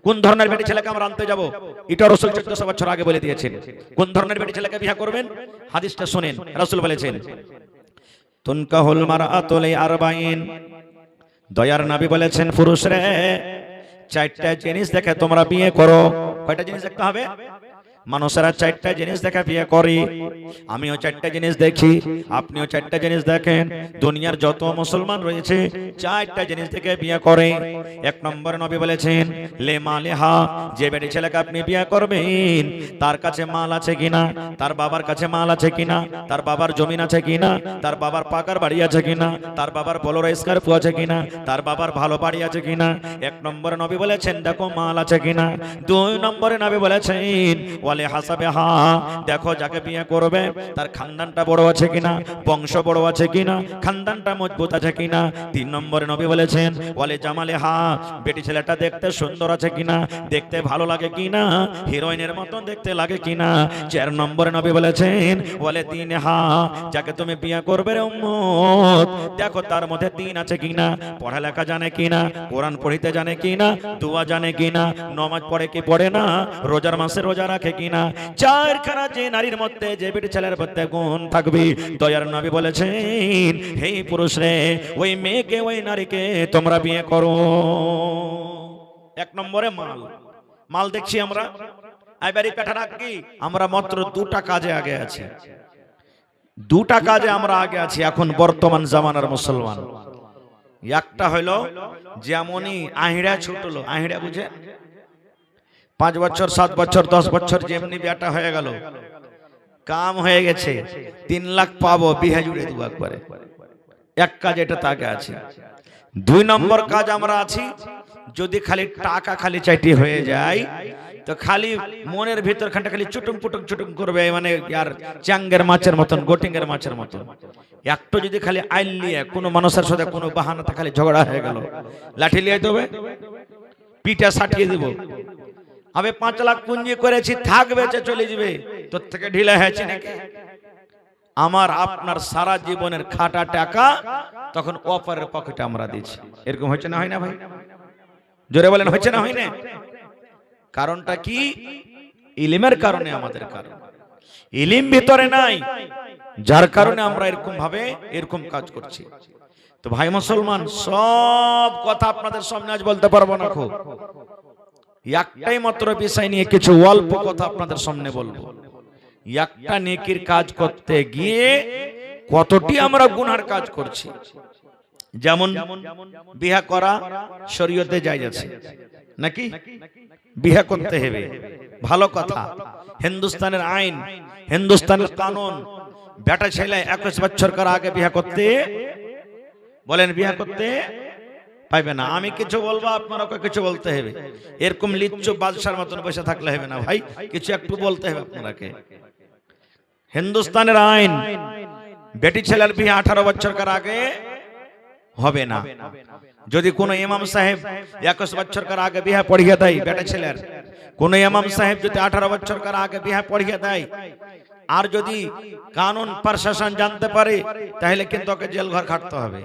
কোন ধরনের বেটি ছেলেকে আমরা আনতে যাব? এটা রাসূল 1400 বছর আগে বলে দিয়েছেন। কোন ধরনের বেটি ছেলেকে বিয়ে করবেন? হাদিসটা শুনেন, রাসূল বলেছেন তুনকাহুল মারআতু লিআরবাঈন, দয়ার নবী বলেছেন পুরুষরে চারটা জিনিস দেখে তোমরা বিয়ে করো। কয়টা জিনিস দেখতে হবে? মানুষেরা চারটা জিনিস দেখে বিয়ে করি, আমিও চারটা জিনিস দেখি, আপনিও চারটা জিনিস দেখেন। দুনিয়ার যত মুসলমান রয়েছে চারটা জিনিস দেখে বিয়ে করে। এক নম্বর নবী বলেছেন লে মালেহা, যে বেটি ছেলেকে আপনি বিয়ে করবেন তার কাছে মাল আছে কিনা, তার বাবার কাছে মাল আছে কিনা, তার বাবার জমিন আছে কিনা, তার বাবার পাকার বাড়ি আছে কিনা, তার বাবার বোলেরো স্করপিও আছে কিনা, তার বাবার ভালো বাড়ি আছে কিনা। এক নম্বরে নবী বলেছেন দেখো মাল আছে কিনা। দুই নম্বরে নবী বলেছেন ওয়ালে হাসাবে হা, দেখো যাকে বিয়ে করবে তার খানদানটা বড় আছে কিনা, বংশ বড় আছে কিনা, খানদানটা মজবুত আছে কিনা। তিন নম্বরে নবী বলেছেন ওয়ালে জামালে হা, বেটি ছেলেটা দেখতে সুন্দর আছে কিনা, দেখতে ভালো লাগে কিনা, হিরোইনের মতন দেখতে লাগে কিনা। চার নম্বরে নবী বলেছেন ওয়ালে দিন হা, যাকে তুমি বিয়ে করবে রে উম্মত দেখো তার মধ্যে দিন আছে কিনা, পড়ালেখা জানে কিনা, কোরআন পড়িতে জানে কিনা, দোয়া জানে কিনা, নামাজ পড়ে কি পড়ে না, রোজার মাসে রোজা রাখে কিনা। চারখানা যে নারীর মধ্যে যে বেটি ছেলের মধ্যে গুণ থাকবে, দয়ার নবী বলেছেন হে পুরুষ রে ওই মেয়েকে ওই নারীকে তোমরা বিয়ে করো। এক নম্বরে মাল। মাল দেখছি আমরা এবারে পেটা রাখি, আমরা মাত্র দুটা কাজে আগে আছি, দুটা কাজে আমরা আগে আছি এখন বর্তমান জামানার মুসলমান। একটা হলো যেমনই আহিড়া ছুটলো, আহিড়া বুঝে 5 বছর 7 বছর 10 বছর যেমনি বেটা হয়ে গেল, কাম হয়ে গেছে, 3 লাখ পাবো, বিহা জুড়ে দেবো একবারে। এক কাজ এটা তাকে আছে। 2 নম্বর কাজ আমরা আছি, যদি খালি টাকা খালি চাইটি হয়ে যায় তো খালি মনের ভিতর খানটা খালি চুটুম পুটুম চুটুম করবে, মানে আর চাঙ্গের মাছের মতন, গোটিংয়ের মাছের মতন। একটু যদি খালি আইল নিয়ে কোনো মানুষের সাথে কোনো বাহানাতে খালি ঝগড়া হয়ে গেল, লাঠি লিয়ে দেবে, পিঠা সাটিয়ে দিব, আমি 5 লাখ পুঁজি করেছি থাকবে চলে যাবে, তোর থেকে ঢিলা হয়েছে নাকি? আমার আপনার সারা জীবনের খাটা টাকা তখন অপরের পকেটে আমরা দিচ্ছি। এরকম হচ্ছে না, হয় না ভাই? জোরে বলেন হচ্ছে না, হয় না? কারণটা কি? ইলমের কারণে, আমাদের কারণে ইলম ভিতরে নাই, যার কারণে আমরা এরকম ভাবে এরকম কাজ করছি। তো ভাই মুসলমান, সব কথা আপনাদের সামনে আজ বলতে পারবো না, খুব একটাই মাত্র বিষয় নিয়ে কিছু অল্প কথা আপনাদের সামনে বলবো। একটা নেকির কাজ করতে গিয়ে কতটি আমরা গুনার কাজ করছি। যেমন বিয়ে করা শরীয়তে জায়েজ আছে নাকি? বিয়ে করতে হবে, ভালো কথা। হিন্দুস্তানের আইন, হিন্দুস্তানের কানুন, বেটা ছেলে 21 বছর কর আগে বিয়ে করতে, বলেন বিয়ে করতে পাইবে না। আমি কিছু বলবো, আপনারাও কিছু বলতে হবে। এরকম লিচ্ছু বাদশার মতন বসে থাকলে হবে না ভাই, কিছু একটু বলতে হবে আপনাকে। হিন্দুস্তানের আইন, বেটি ছেলের বিয়ে 18 বছর কর আগে হবে না। যদি কোনো ইমাম সাহেব 21 বছর কর আগে বিয়ে পড়িয়ে দেয় বেটা ছেলের, কোন ইমাম সাহেব যদি 18 বছর কর আগে বিয়ে পড়িয়ে দেয়, আর যদি কানুন প্রশাসন জানতে পারে তাহলে কিন্তু ওকে জেল ঘর খাটতে হবে।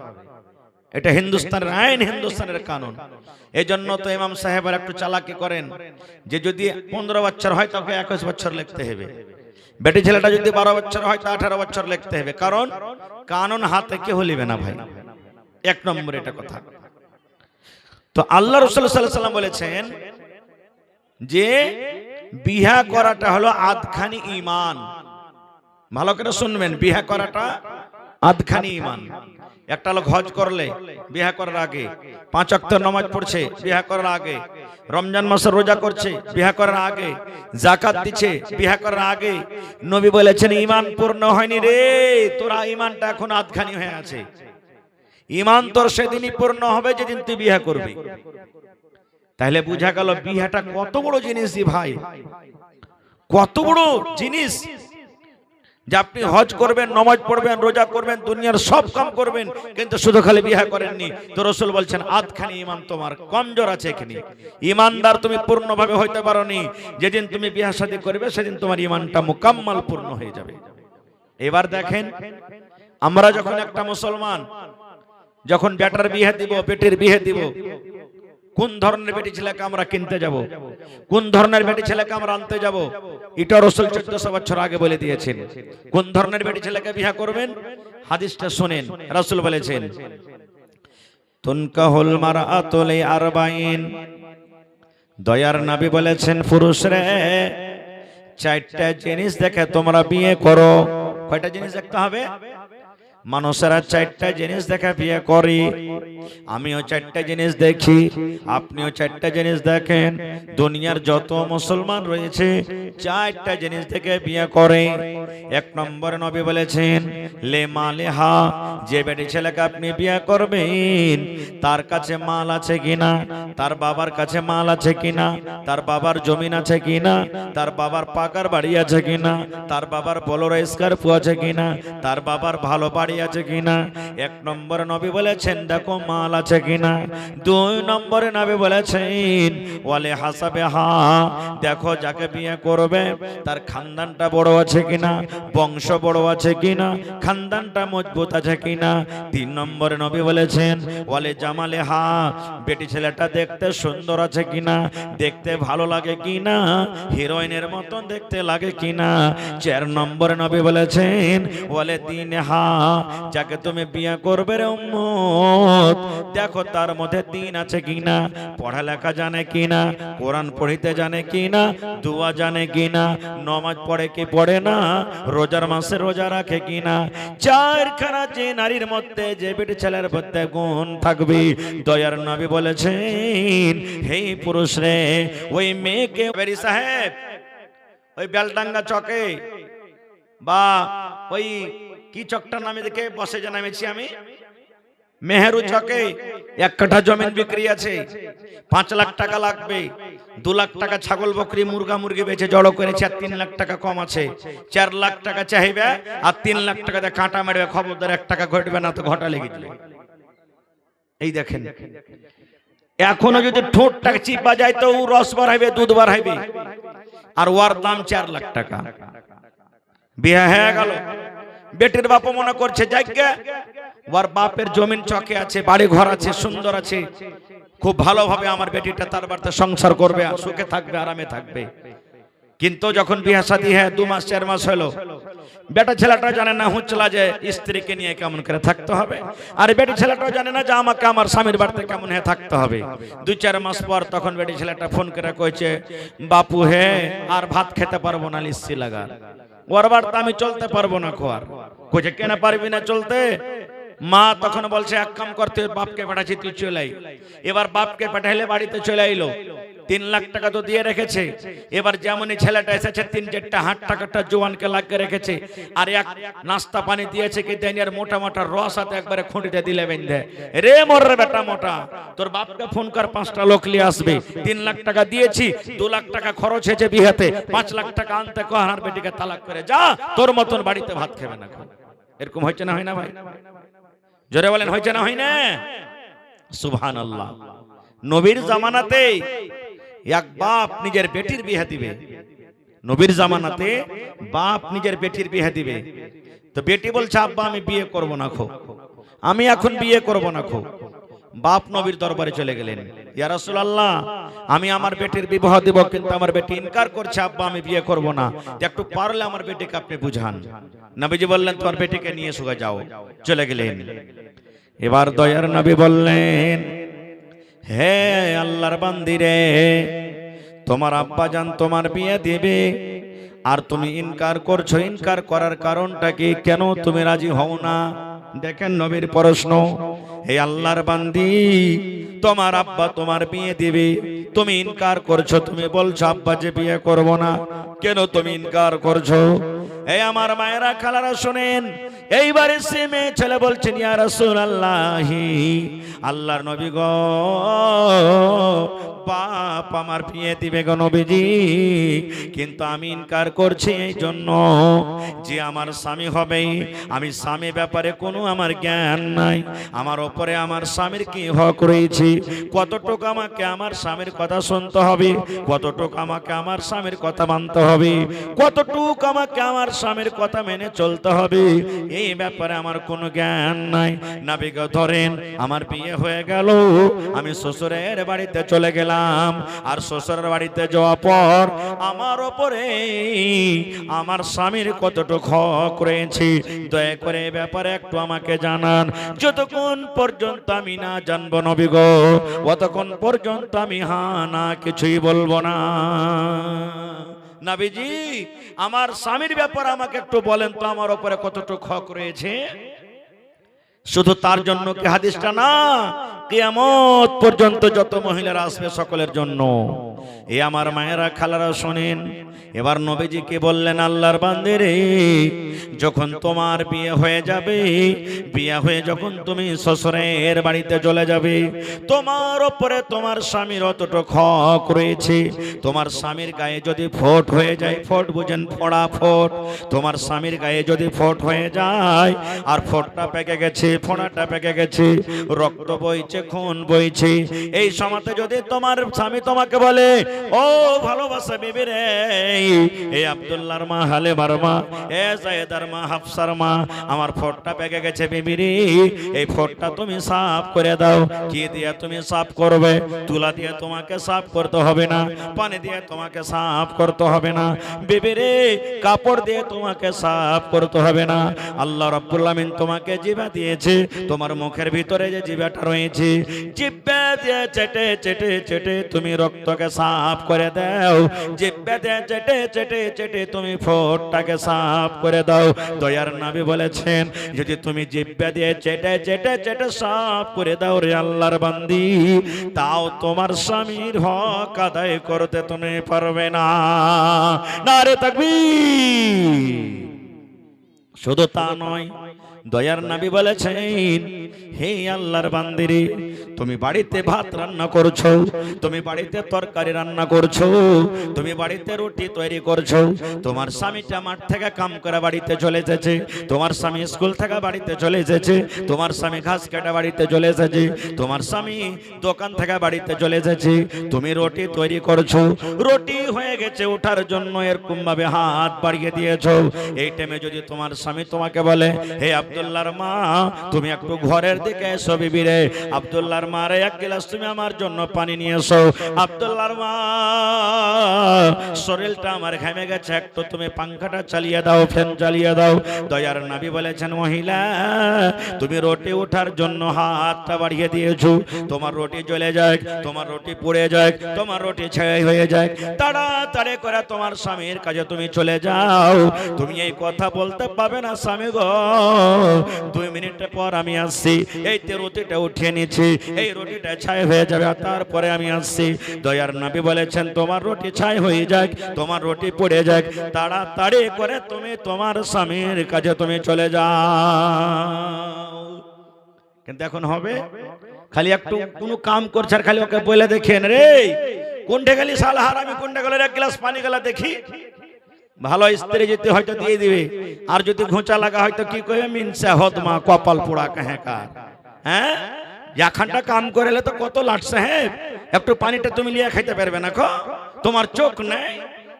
এটা হিন্দুস্তানের আইন, হিন্দুস্তানের কানুন। এই জন্য তো ইমাম সাহেবের একটু চালাকি করেন যে যদি 15 বছর হয় তাকে 21 বছর লিখতে হবে, বেটি ছেলেটা যদি 12 বছর হয় তা 18 বছর লিখতে হবে, কারণ কানুন হাতে কেউ লিবে না ভাই। এক নম্বর এটা কথা। তো আল্লাহ রাসূল সাল্লাল্লাহু আলাইহি ওয়াসাল্লাম বলেছেন যে বিয়ে করাটা হলো আধখানি ঈমান। ভালো করে শুনবেন, বিয়ে করাটা আধখানি ঈমান। একটা লোক হজ করলে বিয়ে করার আগে, 5 ওয়াক্ত নামাজ পড়ছে বিয়ে করার আগে, রমজান মাসে রোজা করছে বিয়ে করার আগে, যাকাত দিচ্ছে বিয়ে করার আগে, নবী বলেছেন ঈমান পূর্ণ হয়নি রে, তোরা ঈমানটা এখন আধখানি হয়ে আছে। ঈমান তোর সেদিনই পূর্ণ হবে যেদিন তুই বিয়ে করবি। তাহলে বুঝা গেল বিয়েটা কত বড় জিনিস ভাই, কত বড় জিনিস যে আপনি হজ করবেন, নামাজ পড়বেন, রোজা করবেন, দুনিয়ার সব কাম করবেন, কিন্তু শুধু খালি বিয়ে করেননি। তো রাসূল বলছেন আধখানি ঈমান তোমার কমজোর আছে এখানে। ঈমানদার তুমি পূর্ণভাবে হইতে পারোনি, যেদিন তুমি বিয়ে শাদী করবে সেদিন তোমার ঈমানটা মুকাম্মাল পূর্ণ হয়ে যাবে। এবার দেখেন, আমরা যখন একটা মুসলমান যখন বেটার বিয়ে দিব, বেটির বিয়ে দিব, কোন ধরনের বেটি ছেলেকে আমরা কিনতে যাব, কোন ধরনের বেটি ছেলেকে আমরা আনতে যাব, এটা রাসূল 1400 বছর আগে বলে দিয়েছেন। কোন ধরনের বেটি ছেলেকে বিয়ে করবেন হাদিসটা শুনেন। রাসূল বলেছেন তুনকাহুল মারআতু লি আরবাইন, দয়ার নবী বলেছেন পুরুষরে চারটা জিনিস দেখে তোমরা বিয়ে করো। কয়টা জিনিস দেখতে হবে? মানুষেরা চারটা জিনিস দেখে বিয়ে করি, আমিও চারটা জিনিস দেখি, আপনিও চারটা জিনিস দেখেন। দুনিয়ার যত মুসলমান রয়েছে চারটা জিনিস দেখে বিয়ে করে। এক নম্বরে নবী বলেছেন লে মালেহা, যে বেটি ছেলেকে আপনি বিয়ে করবেন তার কাছে মাল আছে কিনা, তার বাবার কাছে মাল আছে কিনা, তার বাবার জমিন আছে কিনা, তার বাবার পাকার বাড়ি আছে কিনা, তার বাবার বোলেরো স্করপিও আছে কিনা, তার বাবার ভালো বাড়ি আছে কিনা। এক নম্বরে নবী বলেছেন দেখো মাল আছে কিনা। দুই নম্বরে নবী বলেছেন ওয়ালে হাসাবে হা, দেখো যাকে বিয়ে করবে তার খানদানটা বড় আছে কিনা, বংশ বড় আছে কিনা, খানদানটা মজবুত আছে কিনা। তিন নম্বরে নবী বলেছেন ওয়ালে জামালে হা, বেটি ছেলেটা দেখতে সুন্দর আছে কিনা, দেখতে ভালো লাগে কিনা, হিরোইনের মতন দেখতে লাগে কিনা। চার নম্বরে নবী বলেছেন ওয়ালে দিন হা, যাকে তুমি বিয়ে করবে রে উম্মত দেখো তার মধ্যে দিন আছে কিনা, পড়ালেখা জানে কিনা, কোরআন পড়িতে জানে কিনা, দোয়া জানে কিনা, নামাজ পড়ে কি পড়ে না, রোজার মাসে রোজা রাখে কিনা। চারখানা যে নারীর মধ্যে যে বেটি ছেলের মধ্যে গুণ থাকবে, দয়ার নবী বলেছেন হে পুরুষ রে ওই মেয়েকে বেরি সাহেব ওই বেলডাঙ্গা চকে বা ওই কি চকটা নামে দেখে বসে যে নামেছি আমি, মেহেরু চকে এক কাঠা জমিন বিক্রি আছে, 5 লাখ টাকা লাগবে, 2 লাখ টাকা ছাগল বকরি মুরগা মুরগি বেচে জড়ো করেছে, আর 3 লাখ টাকা কম আছে, 4 লাখ টাকা চাইবে, আর 3 লাখ টাকা দিয়ে কাঁটা মারবে, খবরদার 1 টাকা ঘটবে না তো ঘটা লেগে যাবে। এই দেখেন এখনো যদি ঠোঁটটাকে চিপা যায় তো রস বার হইবে, দুধ বার হইবে, আর ওর দাম 4 লাখ টাকা। বিয়ে হয়ে গেল, বেটির বাপ মনে করছে জায়গা ওর বাপের জমিন চকে আছে, বাড়ি ঘর আছে, সুন্দর আছে, খুব ভালোভাবে আমার বেটিটা তার বাড়িতে সংসার করবে, সুখে থাকবে, আরামে থাকবে। কিন্তু যখন বিয়ে শাদী হয় 2 মাস 4 মাস হলো, বেটা ছেলেটা জানে না হুঁচলা যে স্ত্রীকে নিয়ে কেমন করে থাকতে হবে, আর বেটি ছেলেটাও জানে না যে আমাকে আমার স্বামীর বাড়িতে কেমন হয়ে থাকতে হবে। 2-4 মাস পর তখন বেটি ছেলেটা ফোন করে কইছে বাপু হে আর ভাত খেতে পারবো না, লিস্সি লাগা, ওর বাড়িতে আমি চলতে পারবো না। খোয়ার কইছে কেন পারবি না চলতে? মা তখন বলছে এক কাম করতে, বাপকে পাঠাচ্ছি তুই চলে আই। এবার বাপকে পাঠাইলে বাড়িতে চলে আইলো, 3 লাখ টাকা তো দিয়ে রেখেছে। এবার যেমনই ছেলেটা এসেছে 3-4টা হাট টাকাটা জোয়ানকে লাগিয়ে রেখেছে, আর এক নাস্তা পানি দিয়েছে কি দেন, আর মোটা মোটা রস হাতে একবারে খুঁটিতে দিলে বেঁধে রে মোর বেটা মোটা, তোর বাপকে ফোন কর 5টা লোক নিয়ে আসবে, 3 লাখ টাকা দিয়েছি, 2 লাখ টাকা খরচ হয়েছে বিয়েতে, 5 লাখ টাকা আনতে কহার বেটিকে তালাক করে যা, তোর মতন বাড়িতে ভাত খাবে না। এরকম হয়েছে না হয় না ভাই? জোরে বলেন হয়েছে না হয় না? সুবহানাল্লাহ। নবীর জামানাতে এক বাপ নিজের বেটির বিয়ে দিবে, নবীর জামানাতে বাপ নিজের বেটির বিয়ে দিবে, তো বেটি বলছে আব্বা আমি বিয়ে করব না খো, আমি এখন বিয়ে করব না খো। বাপ নবীর দরবারে চলে গেলেন, ইয়া রাসূলুল্লাহ আমি আমার বেটির বিবাহ দেব, কিন্তু আমার বেটি ইনকার করছে আব্বা আমি বিয়ে করব না, একটু পারলে আমার বেটিকে আপনি বুঝান। নবীজি বললেন তোমার বেটিকে নিয়ে সোজা যাও। চলে গেলেন। এবার দয়ার নবী বললেন হে আল্লাহর বান্দিরে, তোমার আব্বা জান তোমার বিয়ে দিবে আর তুমি ইনকার করছো, ইনকার করার কারণটা কি? কেন তুমি রাজি হও না? দেখেন নবীর প্রশ্ন, হে আল্লাহর বান্দি তোমার আব্বা তোমার বিয়ে দিবে, তুমি ইনকার করছো, তুমি বলছো আব্বা যে বিয়ে করব না, কেন তুমি ইনকার করছো? এই আমার মায়েরা খালারা শুনেন, এইবারে সে মেয়ে ছেলে বলছেন ইয়া রাসূলুল্লাহ আল্লাহর নবী গো, বাপ আমার বিয়ে দিবে গো নবীজি, কিন্তু আমি ইনকার করছি এই জন্য যে আমার স্বামী হবে, আমি স্বামী ব্যাপারে কোনো আমার জ্ঞান নাই, আমার উপরে আমার স্বামীর কি হক রয়েছে, কতটুকু আমাকে আমার স্বামীর কথা শুনতে হবে, কতটুকু আমাকে আমার স্বামীর কথা মানতে হবে, কতটুকু আমাকে আমার স্বামীর কথা মেনে চলতে হবে, এই ব্যাপারে আমার কোনো জ্ঞান নাই। নবীকে ধরেন, আমার বিয়ে হয়ে গেল, আমি শ্বশুরের বাড়িতে চলে গেলাম, আর শ্বশুরের বাড়িতে যাওয়ার পর আমার ওপরে আমার স্বামীর কতটুকু হক রয়েছে, দয়া করে এই ব্যাপারে একটু আমাকে জানান। যতক্ষণ পর্যন্ত আমি না জানবো নবী গো, ততক্ষণ পর্যন্ত আমি না কিছুই বলবো না। নবীজি, আমার স্বামীর ব্যাপারে আমাকে একটু বলেন তো, আমার উপরে কতটুকু হক রয়েছে। শুধু তার জন্য কি হাদিসটা না, কিয়ামত পর্যন্ত যত মহিলারা আসবে সকলের জন্য। এ আমার মায়েরা খালারা শোনেন, এবার নবীজিকে বললেন, আল্লাহর বান্দারে, যখন তোমার বিয়ে হয়ে যাবে, বিয়ে হয়ে যখন তুমি শ্বশুরের বাড়িতে চলে যাবে, তোমার উপরে তোমার স্বামীর অতটুকু হক রয়েছে। তোমার স্বামীর গায়ে যদি ফোট হয়ে যায়, ফোট বুঝেন, ফোড়া ফোট, তোমার স্বামীর গায়ে যদি ফোট হয়ে যায়, আর ফোটটা পেকে গেছে, ফোড়াটা পেকে গেছে, রক্ত বইছে, খুন বইছে, এই সময়তে যদি তোমার স্বামী তোমাকে বলে, ও ভালোবাসা বিবি রে, এই আব্দুল্লাহর মা, হালেমার মা, এ জায়েদার মা, হাফসার মা, আমার ফোটটা পেকে গেছে বিবি রে, এই ফোটটা তুমি সাফ করে দাও। কি দিয়ে তুমি সাফ করবে? তুলা দিয়ে তোমাকে সাফ করতে হবে না, পানি দিয়ে তোমাকে সাফ করতে হবে না বিবি রে, কাপড় দিয়ে তোমাকে সাফ করতে হবে না। আল্লাহ রাব্বুল আমিন তোমাকে জিহ্বা দিয়েছে, তোমার মুখের ভিতরে যে জিহ্বাটা রয়েছে, জিহ্বা দিয়ে চেটে চেটে চেটে তুমি রক্তকে সাফ করে দাও, জিহ্বা দিয়ে চেটে চেটে চেটে তুমি ফোটটাকে সাফ করে দাও। দয়ার নবী বলেছেন, যদি তুমি জিহ্বা দিয়ে চেটে চেটে চেটে সাফ করে দাও রে আল্লাহর বান্দি, তাও তোমার স্বামীর হক আদায় করতে তুমি পারবে না। নারে তাকবীর। শুধু তা নয়, দয়ার নবী বলেছেন, হে আল্লাহর বান্দিরে, তুমি বাড়িতে ভাত রান্না করছো, তুমি বাড়িতে তরকারি রান্না করছো, তুমি বাড়িতে রুটি তৈরি করছো, তোমার স্বামীটা মাঠ থেকে কাম করে বাড়িতে চলে এসেছে, তোমার স্বামী স্কুল থেকে বাড়িতে চলে এসেছে, তোমার স্বামী ঘাস কাটা বাড়িতে চলে এসেছে, তোমার স্বামী দোকান থেকে বাড়িতে চলে এসেছে, তুমি রুটি তৈরি করছো, রুটি হয়ে গেছে, ওঠার জন্য এরকম ভাবে হাত বাড়িয়ে দিয়েছো। এই টাইমে যদি তোমার স্বামী তোমাকে বলে, হে আব্দুল্লাহর মা, তুমি একটু ঘরের দিকে এসো বিবি রে, আব্দুল্লাহর মা রে, এক গ্লাস তুমি আমার জন্য পানি নিয়ে এসো, আব্দুল্লাহর মা, শরীরটা আমার ঘেমে গেছে, একটু তুমি পাংখাটা চালিয়ে দাও, ফ্যান চালিয়ে দাও। দয়ার নবী বলেছেন, মহিলা, তুমি রুটি ওঠার জন্য হাতটা বাড়িয়ে দিয়েছো, তোমার রুটি জ্বলে যায়, তোমার রুটি পুড়ে যায়, তোমার রুটি ছাই হয়ে যায়, তাড়াতাড়ি করে তোমার স্বামীর কাছে তুমি চলে যাও। তুমি এই কথা বলতে পারবে না, স্বামী গো, 2 মিনিট পর আমি আসছি, এই রুটিটা উঠিয়ে নিচ্ছি, এই রুটিটা ছাই হয়ে যাবে, তারপরে আমি আসছি। দয়ার নবী বলেছেন, তোমার রুটি ছাই হয়ে যাক, তোমার রুটি পড়ে যাক, তাড়াতাড়ি করে তুমি তোমার স্বামীর কাছে তুমি চলে যাও। কিন্তু এখন হবে, খালি একটু কোনো কাম করছে আর খালি ওকে বলে দেখেন, রে কোনটা গেলি শালা হারামি, কোনটা গেলে এক গ্লাস পানি গেলা দেখি। ভালো স্ত্রী যদি হয়তো দিয়ে দিবে, আর যদি ঘোঁচা লাগা হয়তো কি কইবে, মিনসা হদমা, কপাল পোড়া কাহেকার। হ্যাঁ, এখানটা কাম করেলে তো কত লাট সাহেব, একটু পানিটা তুমি লিয়ে খাইতে পারবে না, তোমার চোখ নেই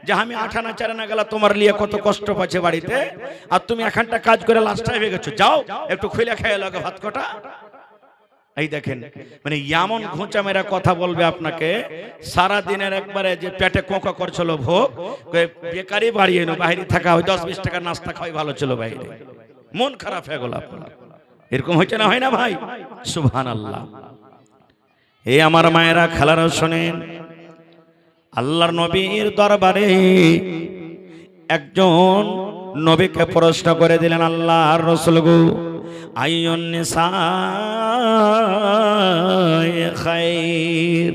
যে আমি 8 আনা 4 আনা গেলা তোমার লিয়ে কত কষ্ট পাচ্ছে বাড়িতে, আর তুমি এখানটা কাজ করে লাস্টায় হয়ে গেছো, যাও একটু খুলে খেয়ে লাগে ভাত কটা। এই দেখেন, মানে এমন ঘুঁচা মেরা কথা বলবে আপনাকে, সারা দিনের একবারে যে পেটে কোঁকা করছিল ভোগ, বেকারি বাড়িয়ে নো, বাইরে থাকা হয় 10-20 টাকার নাস্তা খাওয়াই ভালো ছিল, বাইরে মন খারাপ হয়ে গেল আপনার। এরকম হচ্ছে না, হয় না ভাই? সুবহানাল্লাহ। এই আমার মায়েরা খালারা শোনেন, আল্লাহর নবীর দরবারে একজন নবীকে প্রশ্ন করে দিলেন, আল্লাহর রাসূল গো, আইয়ুন নিসায়ে খায়র,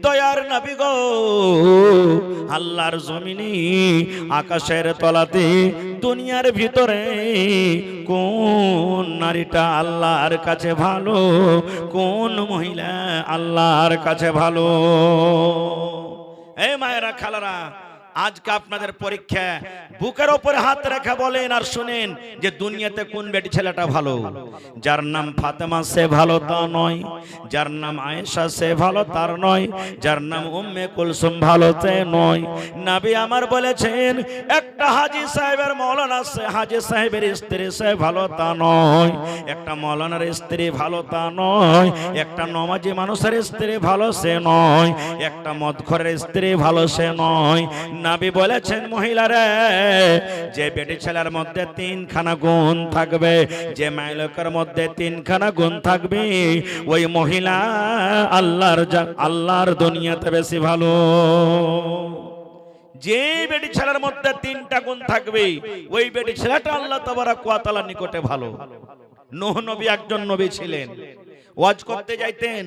দয়ার নবী গো, আল্লাহর জমিনে, আকাশের তলাতে, দুনিয়ার ভিতরে কোন নারীটা আল্লাহর কাছে ভালো, কোন মহিলা আল্লাহর কাছে ভালো? এই মায়েরা খালারা, আজকে আপনাদের পরীক্ষা, বুকের উপরে হাত রেখে বলেন আর শুনেন যে দুনিয়াতে কোন বেটি ছেলেটা ভালো? যার নাম ফাতেমা সে ভালো তা নয়, যার নাম আয়েশা সে ভালো তার নয়, যার নাম উম্মে কুলসুম ভালো তে নয়। নবী আমার বলেছেন একটা হাজী সাহেবের মৌলানা সে হাজী সাহেবের স্ত্রী সে ভালো তা নয়, একটা মৌলানার স্ত্রী ভালো তা নয়, একটা নমাজি মানুষের স্ত্রী ভালো সে নয়, একটা মদখোরের স্ত্রী ভালো সে নয়। নবী বলেছেন মহিলারে, যে বেটি ছেলের মধ্যে তিনখানা গুণ থাকবে, যে মাইলকের মধ্যে তিনখানা গুণ থাকবে, ওই মহিলা আল্লাহর দুনিয়াতে বেশি ভালো। যে বেটি ছেলের মধ্যে তিনটা গুণ থাকবে, ওই বেটি ছেলেটা আল্লাহ তাবারক ওয়া তাআলার নিকটে ভালো। নূহ নবী একজন নবী ছিলেন, ওয়াজ করতে যাইতেন,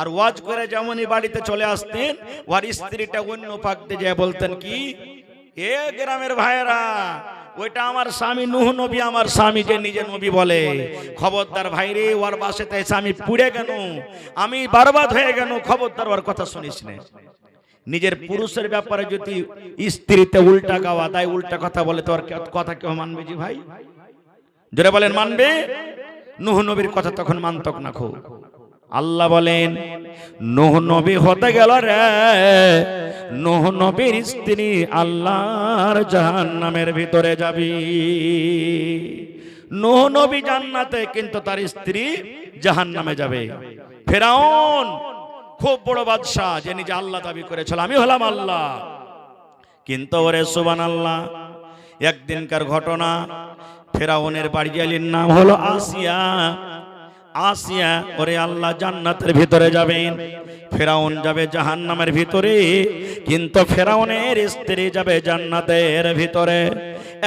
আর ওয়াজ করে যেমনই বাড়িতে চলে আসতেন, ওর স্ত্রীটা অন্য পাকতে যায় বলতেন কি, এ গ্রামের ভাইয়েরা, ওইটা আমার স্বামী নূহ নবী, আমার স্বামী যে নিজে নবী বলে, খবরদার ভাইরে, ওর বাসাতে এসে আমি পুড়ে গেল, আমি বরবাদ হয়ে গেল, খবরদার ওর কথা শুনিস না। নিজের পুরুষের ব্যাপারে যদি স্ত্রীতে উল্টা গাওয়া দেয়, উল্টা কথা বলে, তো ওর কথা কেউ মানবে? জি ভাই, জোরে বলেন মানবে? নূহ নবীর কথা তখন মানতক না খুব। আল্লাহ বলেন নূহ নবী হতে গেল রে, নূহ নবীর স্ত্রী আল্লাহর জাহান্নামের ভিতরে যাবে। নূহ নবী জান্নাতে, কিন্তু তার স্ত্রী জাহান্নামে যাবে। ফেরাউন খুব বড় বাদশাহ, যে নিজে আল্লাহ দাবি করেছিল, আমি হলাম আল্লাহ, কিন্তু ওরে সুবহানাল্লাহ, একদিনকার ঘটনা, ফেরাউনের বাড়িয়ালির নাম হলো আসিয়া। আসিয়া ওরে আল্লাহ জান্নাতের ভিতরে যাবেন, ফেরাউন যাবে জাহান্নামের ভিতরে, কিন্তু ফেরাউনের স্ত্রী যাবে জান্নাতের ভিতরে।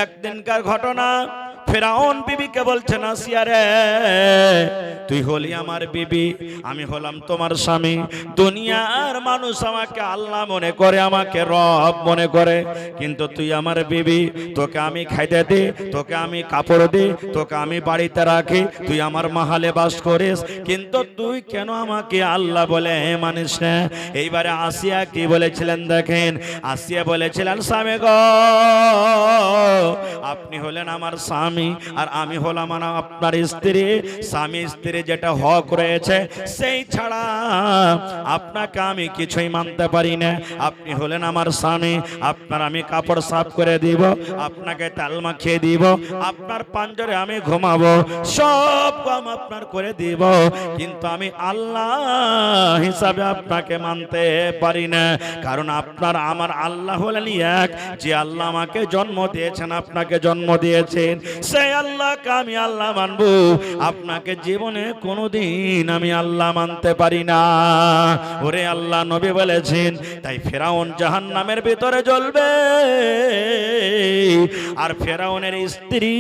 একদিনকার ঘটনা, ফেরাউন বিবিকে বলছেন, আসিয়া রে, তুই হলি আমার বিবি, আমি হলাম তোমার স্বামী। দুনিয়ার মানুষ আমাকে আল্লাহ মনে করে, আমাকে রব মনে করে, কিন্তু তুই আমার বিবি, তোকে আমি খাইতে দে, তোকে আমি কাপড় দে, তোকে আমি বাড়িতে রাখি, তুই আমার মাহালে বাস করিস, কিন্তু তুই কেন আমাকে আল্লাহ বলে মানিস না? এইবারে আসিয়া কি বলেছিলেন দেখেন, আসিয়া বলেছিলেন, স্বামী গো, আপনি হলেন আমার স্বামী, আর আমি হলাম আপনার স্ত্রী। স্বামী স্ত্রী যেটা হক রয়েছে, সেই ছাড়া আপনাকে আমি কিছুই মানতে পারি না। আপনি হলেন আমার স্বামী, আপনার আমি কাপড় সাফ করে দিব, আপনাকে তেল মাখিয়ে দিব, আপনার পাঞ্জরে আমি ঘুমাবো, সব কাম আপনার করে দিব, কিন্তু আমি আল্লাহ হিসাবে আপনাকে মানতে পারি না। কারণ আপনার আমার আল্লাহ হলেন এক, যে আল্লাহ আমাকে জন্ম দিয়েছেন, আপনাকে জন্ম দিয়েছেন, সেই আল্লাহকে আমি আল্লাহ মানবো, আপনাকে জীবনে কোনোদিন আমি আল্লাহ মানতে পারি না। ওরে আল্লাহ নবী বলেছেন, তাই ফেরাউন জাহান্নামের ভিতরে জ্বলবে, আর ফেরাউনের স্ত্রী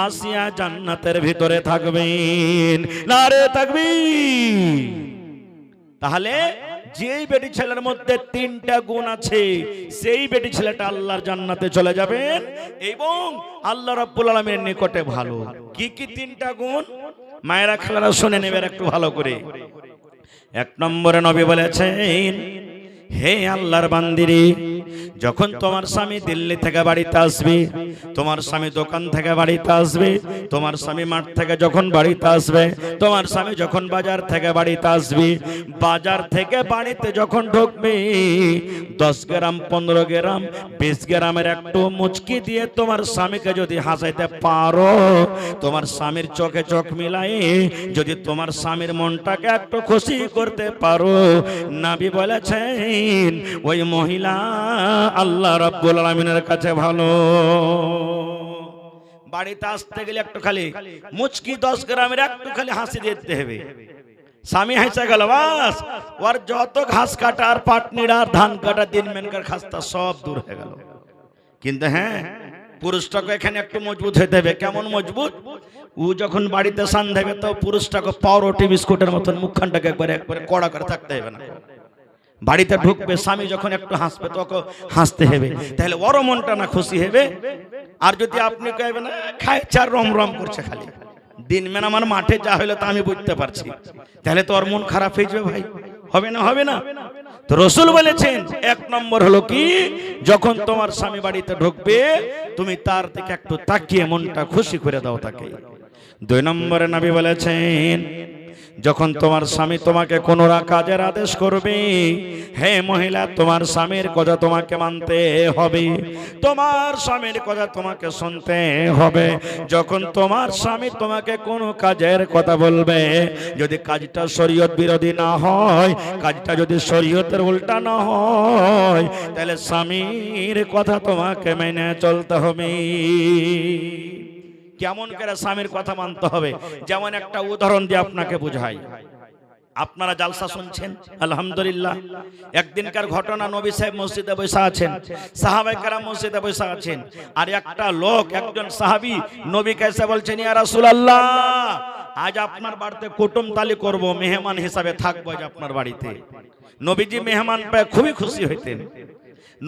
আসিয়া জান্নাতের ভিতরে থাকবেন। নারে তাকবীর। তাহলে যেই বেটি ছেলের মধ্যে তিনটা গুণ আছে, সেই বেটি ছেলেটা আল্লাহর জান্নাতে চলে যাবেন, এবং আল্লাহ রাব্বুল আলামিনের নিকটে ভালো। কি কি তিনটা গুণ? মায়েরা খালারা শুনে নেবেন একটু ভালো করে। এক নম্বরে নবী বলেছেন, হে আল্লাহর বান্দিরে, যখন তোমার স্বামী দিল্লি থেকে বাড়িতে আসবে, তোমার স্বামী দোকান থেকে বাড়িতে আসবে, তোমার স্বামী মাঠ থেকে যখন বাড়িতে আসবে, তোমার স্বামী যখন বাজার থেকে বাড়িতে আসবে, বাজার থেকে বাড়িতে যখন ঢুকবে, 10 গ্রাম 15 গ্রাম 20 গ্রামের একটু মুচকি দিয়ে তোমার স্বামীকে যদি হাসাইতে পারো, তোমার স্বামীর চোখে চোখ মিলাই যদি তোমার স্বামীর মনটাকে একটু খুশি করতে পারো, নবী বলেছেন ওই মহিলা আল্লাহ রাব্বুল আলামিনের কাছে ভালো। বাড়িতে আসতে গেলে একটু খালি মুচকি 10 গ্রামের একটু খালি হাসি দিতে হবে। স্বামী হাসা গেল, বাস ওর যত ঘাস কাটা আর পাটনির আর ধান কাটা দিন মেনকার খাস্তা সব দূর হয়ে গেল। কিন্তু হ্যাঁ, পুরুষটাকে এখানে একটু মজবুত হতে হবে। কেমন মজবুত? ও যখন বাড়িতে সান দেবে, তো পুরুষটাকে পাউরুটি বিস্কুটের মতন মুখখানটাকে একবারে কড়া করে থাকতে হবে না। বাড়িতে ঢুকবে, স্বামী যখন একটু হাসবে, তোকে হাসতে হবে, তাহলে ওর মনটা না খুশি হবে। আর যদি আপনি কইবেন খায় চার রম রম করছে খালি দিন মেন, আমার মাঠে যা হইলো তা আমি বুঝতে পারছি, তাহলে তো ওর মন খারাপ হয়ে যাবে ভাই, হবে না? হবে না? তো রাসূল বলেছেন এক নম্বর হলো কি, যখন তোমার স্বামী বাড়িতে ঢুকবে তুমি তার দিকে একটু তাকিয়ে মনটা খুশি করে দাও তাকে। দুই নম্বরে নবী বলেছেন, যখন তোমার স্বামী তোমাকে কোনো কাজের আদেশ করবে, হে মহিলা তোমার স্বামীর কথা তোমাকে মানতে হবে, তোমার স্বামীর কথা তোমাকে শুনতে হবে। যখন তোমার স্বামী তোমাকে কোনো কাজের কথা বলবে, যদি কাজটা শরীয়ত বিরোধী না হয়, কাজটা যদি শরীয়তের উল্টা না হয়, তাহলে স্বামীর কথা তোমাকে মেনে চলতে হবে। কেমন করে স্বামীর কথা মানতে হবে, যেমন একটা উদাহরণ দিয়ে আপনাকে বুঝাই। আপনারা জালসা শুনছেন আলহামদুলিল্লাহ, একদিনকার ঘটনা, নবী সাহেব মসজিদে বসে আছেন, সাহাবায়ে কেরাম মসজিদে বসে আছেন, আর একটা লোক, একজন সাহাবী নবীকে এসে বলছেন, ইয়া রাসূলুল্লাহ, আজ আপনার বাড়িতে কুটুম তালি করব, মেহমান হিসাবে থাকবো আজ আপনার বাড়িতে। নবীজি মেহমান পেয়ে খুবই খুশি হইতেন।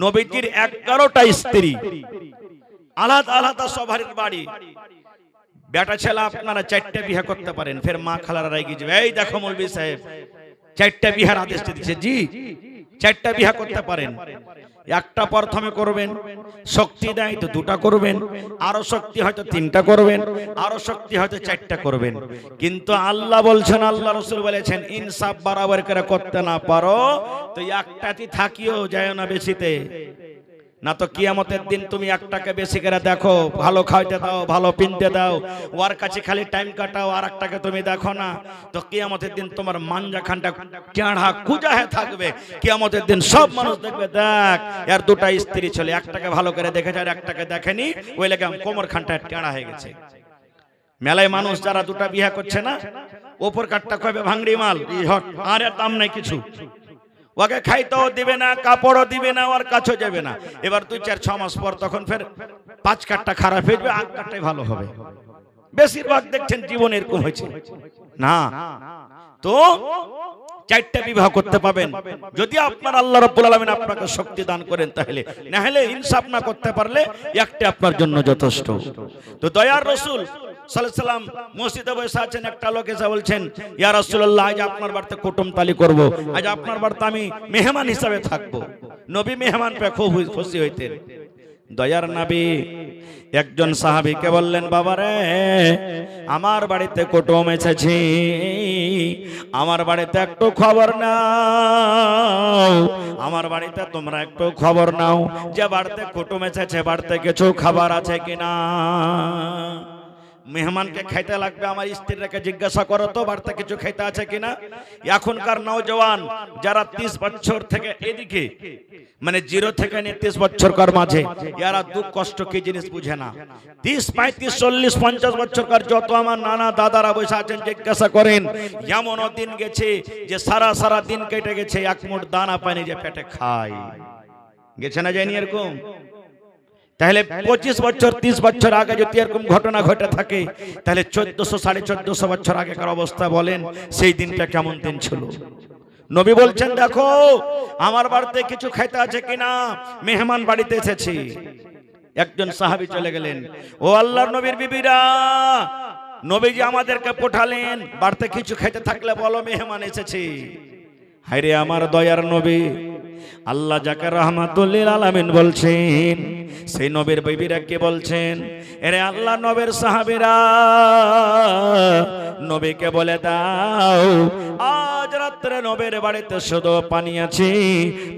নবীজির 11টা স্ত্রী, আলাদা আলাদা সবার বাড়ি। বেটা ছেলে আপনারা 4টা বিয়ে করতে পারেন, ফের মা খালারা রাগি যাবে, এই দেখো মৌলভী সাহেব 4টা বিয়ের আদেশ দিচ্ছে। জি 4টা বিয়ে করতে পারেন, একটা প্রথমে করবেন, শক্তি দেয় তো 2টা করবেন, আরো শক্তি হয়তো 3টা করবেন, আরো শক্তি হয়তো 4টা করবেন। কিন্তু আল্লাহ বলছেন, আল্লাহ রাসূল বলেছেন, ইনসাফ বরাবর করে করতে না পারো তো একটাতে থাকিও যায় না বেশিতে, না তো কিয়ামতের দিন তুমি একটাকে বেশি করে দেখো, ভালো খাইতে দাও, ভালো পিনতে দাও, ওর কাছে খালি টাইম কাটাও, আর একটাকে তুমি দেখো না, তো কিয়ামতের দিন তোমার মানজা খানটা কেঁড়া কুজা হয়ে থাকবে। কিয়ামতের দিন সব মানুষ দেখবে, দেখ এর 2টা স্ত্রী ছিল, একটাকে ভালো করে দেখেছে আর একটাকে দেখেনি, ওই লেগে কোমর খানটা কেঁড়া হয়ে গেছে। মেলায় মানুষ যারা 2টা বিয়ে করছে না, ওপর কাটটা কবে ভাঙড়ি মাল, আর এর দাম নাই কিছু, ওকে খাইতেও দিবে না, কাপড়ও দিবে না, ওর কাছেও যাবে না। এবার 2-4-6 মাস পর তখন ফের 5 কাঠটা খারাপ হয়ে যাবে, 8 কাঠটাই ভালো হবে। বেশিরভাগ দেখছেন জীবন এরকম হয়েছে না। তো 4টা বিবাহ করতে পাবেন যদি আপনার আল্লাহ রাব্বুল আলামিন আপনাকে শক্তি দান করেন, তাহলে না হলে ইনসাফ না করতে পারলে একটা আপনার জন্য যথেষ্ট। তো দয়ার রাসূল সাল্লাল্লাহু আলাইহি সাল্লাম মসজিদে বসে আছেন, একটা লোক এসে বলছেন, ইয়া রাসূলুল্লাহ, আজ আপনার বাড়িতে কুটুম তালি করব, আজ আপনার বাড়িতে আমি মেহমান হিসাবে থাকব। নবী মেহমান পেয়ে খুব খুশি হইতেন। দয়ার নবী একজন সাহাবীকে বললেন, বাবা রে, আমার বাড়িতে কুটুম এসেছে, আমার বাড়িতে একটু খবর নাও, আমার বাড়িতে তোমরা একটু খবর নাও যে বাড়িতে কুটুম এসেছে, বাড়িতে কিছু খাবার আছে কিনা। মেহমানকে খাইতে লাগবে, আমার স্ত্রীকে জিজ্ঞাসা করো তো বাড়িতে কিছু খাইতে আছে কিনা। এখনকার নওজওয়ান যারা 30 বছর থেকে এদিকে, মানে 0 থেকে 30 বছরকার মাঝে, এরা দুঃখ কষ্ট কি জিনিস বুঝে না। 30, 35, 40, 50 বছরকার যত আমার নানা দাদারা বসে আছেন, জিজ্ঞাসা করেন, এমনও দিন গেছে যে সারা দিন কেটে গেছে, এক মুঠ দানা পানি যে পেটে খায়, গেছে না যায়নি এরকম। তাহলে 25 বছর 30 বছর আগে যদি এরকম ঘটনা ঘটে থাকে, তাহলে 1400 1450 বছর আগেকার অবস্থা বলেন, সেই দিনটা কেমন দিন ছিল। নবী বলছেন, দেখো আমার বাড়িতে কিছু খাইতে আছে কিনা, মেহমান বাড়িতে এসেছে। একজন সাহাবী চলে গেলেন, ও আল্লাহর নবীর বিবিরা, নবীজি আমাদেরকে পাঠালেন, বাড়িতে কিছু খাইতে থাকলে বলো মেহমান এসেছে। হায়রে আমার দয়ার নবী, আল্লাহ যাকে রাহমাতুল লিল আলামিন বলছেন, সেই নবীর বিবিরা কে বলছেন, এরে আল্লাহ নবীর সাহাবীরা, নবীকে বলে দাও আজ রাত্রে নবীর বাড়িতে শুধু পানি আছে,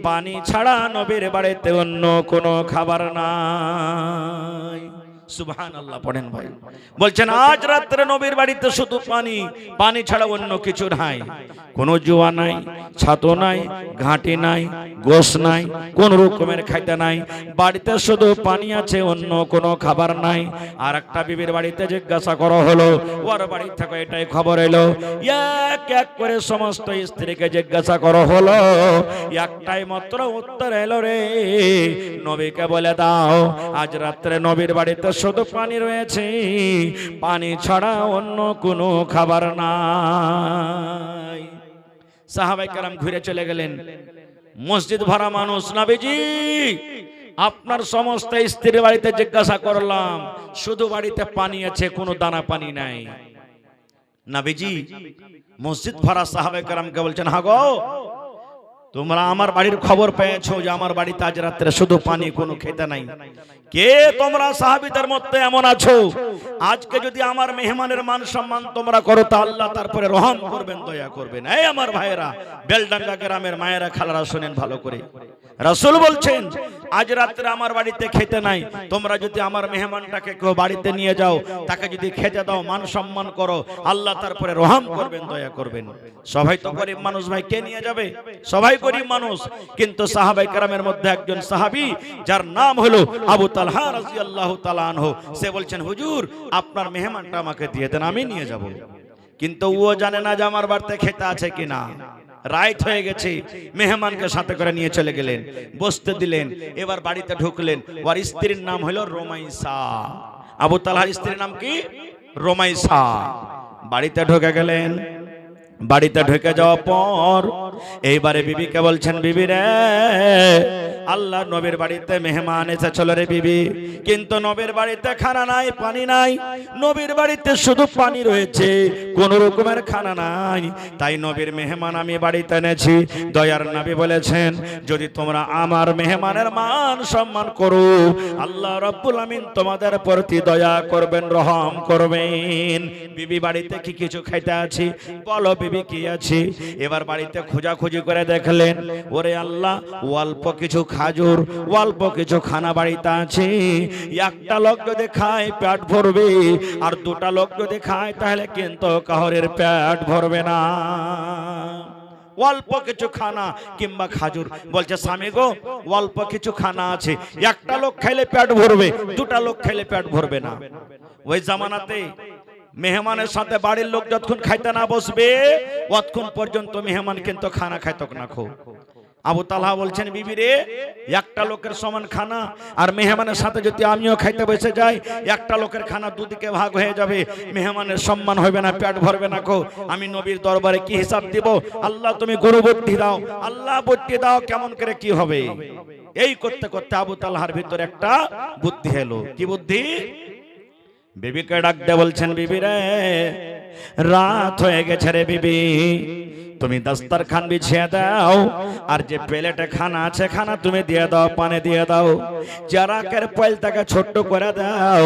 পানি ছাড়া নবীর বাড়িতে অন্য কোনো খাবার নাই। সুবহানাল্লাহ পড়েন ভাই। বলছেন আজ রাত্রে নবীর বাড়িতে শুধু পানি, পানি ছাড়া অন্য কিছু নাই, কোনো জুয়া নাই, ছাতো নাই, ঘাঁটি নাই, গোশ নাই, কোন রকমের খাইতে নাই, বাড়িতে শুধু পানি আছে, অন্য কোনো খাবার নাই। আর একটা বিবির বাড়িতে জিজ্ঞাসা করা হলো, ওর বাড়ি থেকে এটাই খবর এলো। এক এক করে সমস্ত স্ত্রীকে জিজ্ঞাসা করা হলো, একটাই মাত্র উত্তর এলো, রে নবীকে বলে দাও আজ রাত্রে নবীর বাড়িতে শুধু পানি রয়েছে, পানি ছাড়া অন্য কোনো খাবার নাই। সাহাবায়ে কেরাম ঘুরে চলে গেলেন, মসজিদ ভরা মানুষ। নবীজি আপনার সমস্ত স্ত্রীর বাড়িতে জিজ্ঞাসা করলাম, শুধু বাড়িতে পানি আছে, কোনো দানা পানি নাই। নবীজি মসজিদ ভরা সাহাবায়ে কেরামকে বলছেন, হ্যাঁ গো, তোমরা আমার বাড়ির খবর পেয়েছো যে আমার বাড়িতে আজ রাত্রে শুধু পানি, কোনো খেতে নাই। কে তোমরা সাহাবীদের মধ্যে এমন আছো আজকে যদি আমার মেহমানের মান সম্মান তোমরা করো তা আল্লাহ তারপরে রহম করবেন, দয়া করবেন। এই আমার ভাইয়েরা, বেলডাঙ্গা গ্রামের মায়েরা, খালারা, শুনেন ভালো করে। রাসূল বলছেন আজ রাত্রে আমার বাড়িতে খেতে নাই, তোমরা যদি আমার মেহমানটাকে কেউ বাড়িতে নিয়ে যাও, তাকে যদি খেতে দাও, মান সম্মান করো, আল্লাহ তারপরে রহম করবেন, দয়া করবেন। সবাই তো গরিব মানুষ ভাই, কে নিয়ে যাবে? সবাই গরিব মানুষ। কিন্তু সাহাবায়ে কেরামের মধ্যে একজন সাহাবী যার নাম হলো আবু তালহা রাদিয়াল্লাহু তাআলা আনহু, সে বলছেন হুজুর আপনার মেহমানটা আমাকে দিয়ে দেন, আমি নিয়ে যাব। কিন্তু ও জানে না যে আমার বাড়িতে খেতে আছে কিনা। রাইট হয়ে গেছে, মেহমানকে সাথে করে নিয়ে চলে গেলেন, বসতে দিলেন। এবার বাড়িতে ঢুকলেন, ওর স্ত্রীর নাম হলো রোমাইসা। আবু তালহার স্ত্রীর নাম কি? রোমাইসা। বাড়িতে ঢুকে গেলেন। বাড়িতে ঢুকে যাওয়ার পর এইবারে বিবিকে বলছেন, বিবি রে, আল্লাহ নবীর বাড়িতে মেহমান এসেছিল রে বিবি, কিন্তু নবীর বাড়িতে খানা নাই, পানি নাই। নবীর বাড়িতে শুধু পানি রয়েছে, কোন রকমের খানা নাই। তাই নবীর মেহমান আমি বাড়িতে এনেছি। দয়ার নবী বলেছেন যদি তোমরা আমার মেহমানের মান সম্মান করো, আল্লাহ রাব্বুল আমিন তোমাদের প্রতি দয়া করবেন, রহম করবেন। বিবি বাড়িতে কি কিছু খাইতে আছে? বলো বিবি কি আছে? এবার বাড়িতে খোঁজাখুঁজি করে দেখলেন, ওরে আল্লাহ, অল্প কিছু খাজুর, অল্প কিছু খানা বাড়িতে আছে। একটা লোক যদি খায় পেট ভরবে, আর দুটা লোক যদি খায় তাহলে কিন্তু কাহরের পেট ভরবে না। অল্প কিছু খানা কিংবা খাজুর। বলছে স্বামী গো, অল্প কিছু খানা আছে, একটা লোক খাইলে পেট ভরবে, দুটা লোক খাইলে পেট ভরবে না। ওই জামানাতে মেহমানের সাথে বাড়ির লোক যতক্ষণ খাইতে না বসবে ততক্ষণ পর্যন্ত মেহমান কিন্তু খানা খাইতক না। খো আবু তালহা বলছেন, বিবি রে, একটা লোকের সমান খানা, আর মেহমানের সাথে যদি আমিও খাইতে বসে যাই, একটা লোকের খানা দুদিকে ভাগ হয়ে যাবে, মেহমানের সম্মান হবে না, পেট ভরবে না। খো আমি নবীর দরবারে কি হিসাব দিব? আল্লাহ তুমি গরু বুদ্ধি দাও, আল্লাহ বুদ্ধি দাও, কেমন করে কি হবে? এই করতে করতে আবু তালহার ভিতরে একটা বুদ্ধি এলো। কি বুদ্ধি? বিবিকে ডাক দিয়ে বলছেন, বিবি রে, রাত হয়ে গেছে রে বিবি, তুমি দস্তরখান বিছিয়ে দাও, আর যে প্লেটে খানা আছে খানা তুমি দিয়ে দাও, পানি দিয়ে দাও। চেরাকের পয়েলটাকে ছোট্ট করে দাও,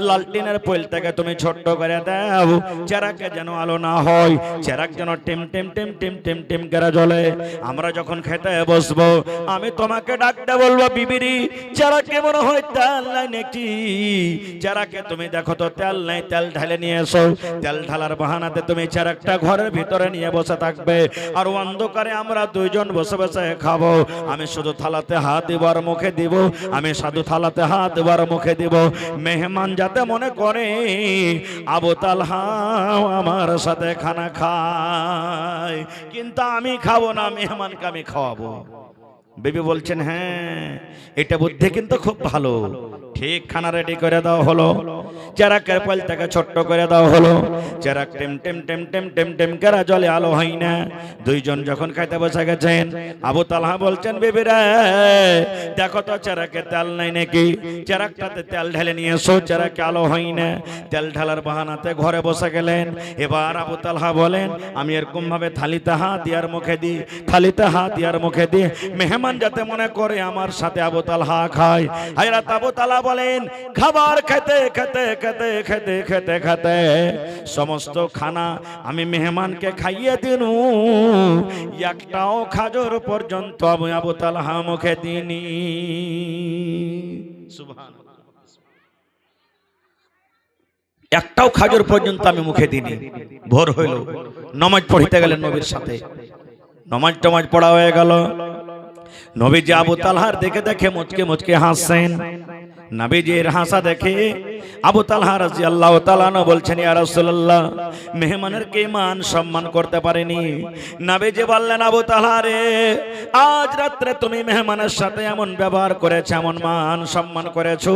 লালটিনের পয়েলটাকে তুমি ছোট্ট করে দাও, চেরাকে যেন আলো না হয়, চেরাক যেন team team team team team team করে জ্বলে। আমরা যখন খেতে বসবো আমি তোমাকে ডাকতে বলবো, বিবিরি, চেরাকে মনে হয় তেল নাই নাকি? চেরাকে তুমি দেখো তো তেল নাই, তেল ঢালে নিয়ে এসো। তেল ঢালার বাহানাতে তুমি চেরাকটা ঘরের ভিতরে নিয়ে বসে থাকবে, আর অন্ধকারে আমরা দুইজন বসে বসে খাবো। আমি শুধু থালাতে হাত দিব আর মুখে দিব, আমি শুধু থালাতে হাত দিব আর মুখে দিব। মেহমান যাতে মনে করে আবু তালহা আমার সাথে খানা খায়, কিন্তু আমি খাবো না, মেহমানকে আমি খাওয়াবো। বিবি বলছেন, হ্যাঁ এটা বুদ্ধি কিন্তু খুব ভালো। ঠিক খানা রেডি করে দাও হলো, চেরাকের পয়েলটাকে ছোট্ট করে দাও হলো, চেরাক টেম টেম টেম টেম টেম টেম করে জলে আলো হয় না। দুইজন যখন খাইতে বসে গেছেন, আবু তালহা বলছেন, বিবি রে, দেখো তো চেরাকে তেল নাই নাকি? চেরাকটাতে তেল ঢেলে নিয়ে এসো, চেরাকে আলো হয় না। তেল ঢালার বাহানাতে ঘরে বসে গেলেন। এবার আবু তালহা বলেন, আমি এরকম ভাবে থালিতে হাত দিয়ার মুখে দিই, থালিতে হাত দিয়ার মুখে দিই, মেহমান যাতে মনে করে আমার সাথে আবু তালহা খায়। হযরত আবু তালহা বলেন, খাবার খেতে খেতে খেতে খেতে খেতে খেতে সমস্ত খানা আমি মেহমানকে খাইয়ে দিনু, একটাও খাজুর পর্যন্ত আমি আবু তালহা মুখে দিইনি। সুবহানাল্লাহ, একটাও খাজুর পর্যন্ত আমি মুখে দিইনি। ভোর হইল, নামাজ পড়িতে গেলেন নবীর সাথে। নামাজ পড়া হয়ে গেল। নবীজি আবু তালহার দেখে দেখে মুচকে মুচকে হাসছেন। নবীজির হাসা দেখে আবু তালহা রাদিয়াল্লাহু তাআলা আনহু বলছেন, ইয়া রাসূলুল্লাহ, মেহমানের কি মান সম্মান করতে পারেনি? নবীজি বললেন, আবু তালহা রে, আজ রাতে তুমি মেহমানের সাথে এমন ব্যবহার করেছো, এমন মান সম্মান করেছো,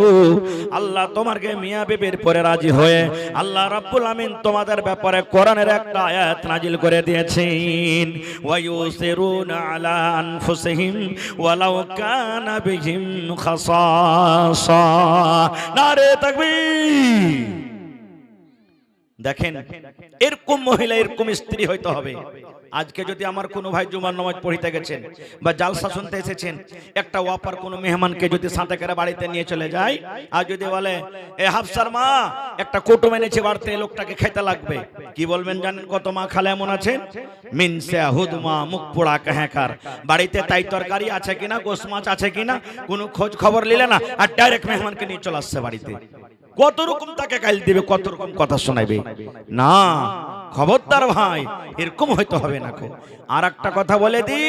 আল্লাহ তোমাকে মিয়া বিবির পরে রাজি হয়ে আল্লাহ রাব্বুল আমিন তোমাদের ব্যাপারে কোরআনের একটা আয়াত নাজিল করে দিয়েছেন, ওয়া ইউসিরুনা আলা আনফুসিহিম ওয়ালাউ কানা বিহিম খাসাসা। নারে তাকবীর। দেখেন এরকম মহিলা এরকম স্ত্রী হইতে হবে। আজকে যদি আমার কোনো ভাই জুমার নামাজ পড়িতে গেছেন বা জালসা শুনতে এসেছেন, একটা ওয়াপার কোনো মেহমানকে যদি সাথে করে বাড়িতে নিয়ে চলে যায়, আর যদি বলে এ হাফসার মা একটা কুটুম এনেছে বাড়িতে, লোকটাকে খেতে লাগবে, কি বলবেন জানেন? কত মা খালা এমন আছেন, মিনসা হুদমা মুখ পোড়া কাহেকার, বাড়িতে তাই তরকারি আছে কিনা, গোশ মাছ আছে কিনা, কোনো খোঁজ খবর নিলে না, আর ডাইরেক্ট মেহমানকে নিয়ে চলে আসছে বাড়িতে। কত রকম তাকে গাল দিবে, কত রকম কথা শোনাবে। না, খবরদার ভাই, এরকম হয়তো হবে না। আর একটা কথা বলে দি,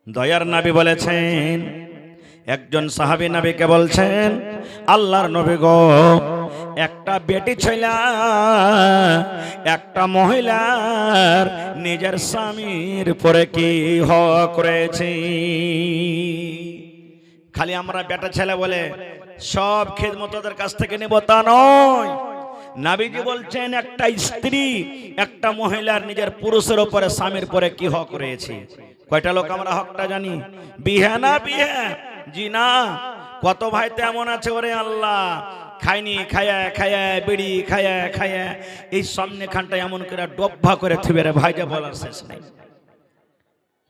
দয়ার নবী বলেছেন, একজন সাহাবী নবীকে বলছেন, আল্লাহর নবী গো, একটা বেটি ছেলে একটা মহিলার নিজের স্বামীর পরে কি হক রয়েছে? খালি আমরা বেটা ছেলে বলে সব খেদমত ওদের কাছ থেকে নেব তা নয়। নবীজি বলছেন একটা স্ত্রী একটা মহিলার নিজের পুরুষের উপরে স্বামীর পরে কি হক রয়েছে। কয়টা লোক আমরা হকটা জানি? বিহে না বিহে? জি না। কত ভাই তো এমন আছে, ওরে আল্লাহ, খাইনি খায়া খায়া বিড়ি খায়া খায়া এই সামনে খানটা এমন করে ডব্বা করে থুবে রে ভাই, যা বলার শেষ নাই।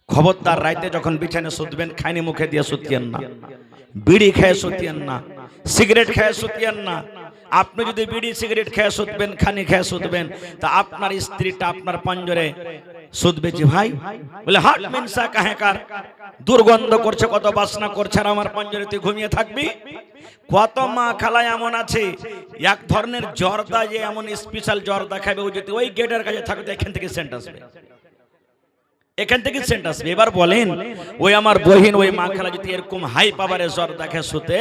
খবরদার, রাইতে যখন বিছানে শুতবেন খাইনি মুখে দিয়ে শুতিয়েন না, বিড়ি খেয়ে শুতিয়েন না, সিগারেট খেয়ে শুতিয়েন না। আপনি যদি বিড়ি সিগারেট খেয়ে শুতবেন, খানি খেয়ে শুতবেন, তা আপনার স্ত্রীটা আপনার পাঞ্জরে শুতবে যে ভাই, বলে হাট মিনসা কাহেকার, দুর্গন্ধ করছে, কত বাসনা করছে, আর আমার পাঞ্জরে তুই ঘুমিয়ে থাকবি। কত মা খালা এমন আছে, এক ধরনের জর্দা, যে এমন স্পেশাল জর্দা খাবে, ও যদি ওই গেটের কাছে থাকবে এখান থেকে সেন্ট আসবে, এখান থেকে সেন্ট আসবে। এবার বলেন, ওই আমার বহিন ওই মা খালা যদি এরকম হাই পাওয়ারে জর্দা খেয়ে শুতে,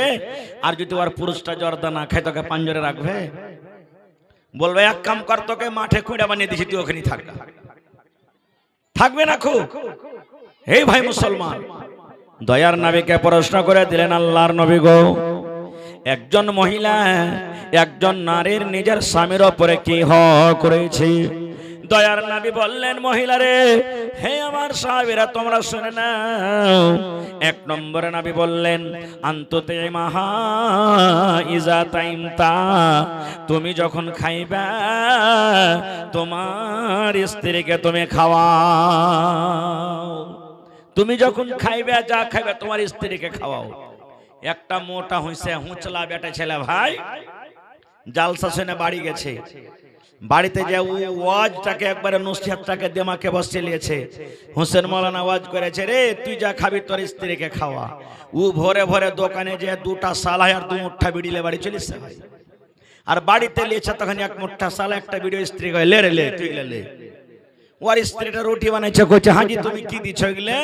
আর যদি ওর পুরুষটা জর্দা না খায়, তোকে পাঞ্জরে রাখবে? বলবে এক কাম কর, তোকে মাঠে খুঁড়া বানিয়ে দিছি, তুই ওখানে থাকবে, থাকবে না? খুব এই ভাই মুসলমান, দয়ার নবীকে প্রশ্ন করে দিলেন, আল্লাহর নবী গো, একজন মহিলা একজন নারীর নিজের স্বামীর উপরে কি হক রয়েছে? দয়ার নবী বললেন, মহিলারে, হে আমার সাহাবীরা, তোমরা শুনে নাও। এক নম্বরে নবী বললেন, আনতুতে মাহা ইজা তাইমতা, তুমি যখন খাইবা তোমার স্ত্রীকে তুমি খাওয়াও। তুমি যখন খাইবে, যা খাইবে তোমার স্ত্রীকে খাওয়াও। একটা মোটা হইছে হুঁচলা বেটা ছেলে ভাই, জালসা শুনে বাড়ি গেছে, বাড়িতে যে ওয়াজটাকে একবারে নসিহতটাকে দিমাগে বসিয়ে নিয়েছে। হোসেন মাওলানা ওয়াজ করেছে, রে তুই যা খাবি তোর স্ত্রীকে খাওয়া। ও ভোরে ভোরে দোকানে যে দুটা সালাই আর দু মুঠা বিড়িলে বাড়ি চলিস, আর বাড়িতে লিয়েছে তখন এক মুঠা সালা একটা বিড়ি, স্ত্রী কয় লে রে লে, তুই লে। ওর স্ত্রীটা রুটি বানাইছে, কইছে হাজি তুমি কি দিছ এগুলো?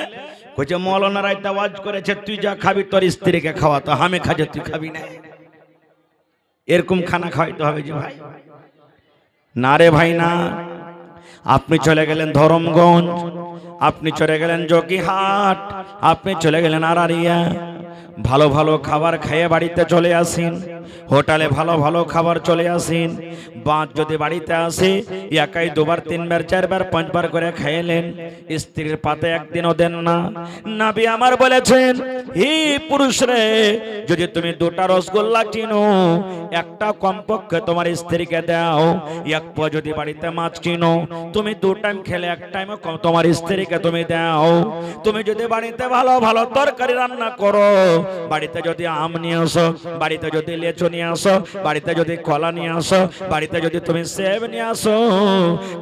কইছে মাওলানা রাইতা ওয়াজ করেছে, তুই যা খাবি তোর স্ত্রীকে খাওয়া, তো আমি খাজে তুই খাবি না। এরকম খানা খাওয়াইতে হবে যে ভাই? না রে ভাই না। আপনি চলে গেলেন ধরমগঞ্জ, আপনি চলে গেলেন জকিহাট, আপনি চলে গেলেন আরারিয়া, ভালো ভালো খাবার খেয়ে বাড়িতে চলে আসেন, হোটেলে ভালো ভালো খাবার চলে আসেন। বাঁধ যদি বাড়িতে আসে, একাই দুবার তিনবার চারবার পাঁচবার করে খাইলেন, স্ত্রীর পাতে একদিনও দেন না। নবী আমার বলেছেন, হে পুরুষ রে, যদি তুমি দুটা রসগোল্লা কিনো, একটা কমপক্ষে তোমার স্ত্রীকে দাও। এক পোয়া যদি বাড়িতে মাছ কিনো, তুমি দু টাইম খেলে এক টাইম তোমার স্ত্রীকে তুমি দাও। তুমি যদি বাড়িতে ভালো ভালো তরকারি রান্না করো, বাড়িতে যদি আম নিয়ে আসো, বাড়িতে যদি লেচু নিয়ে আসো, বাড়িতে যদি কলা নিয়ে আসো, বাড়িতে যদি তুমি সেব নিয়ে আসো,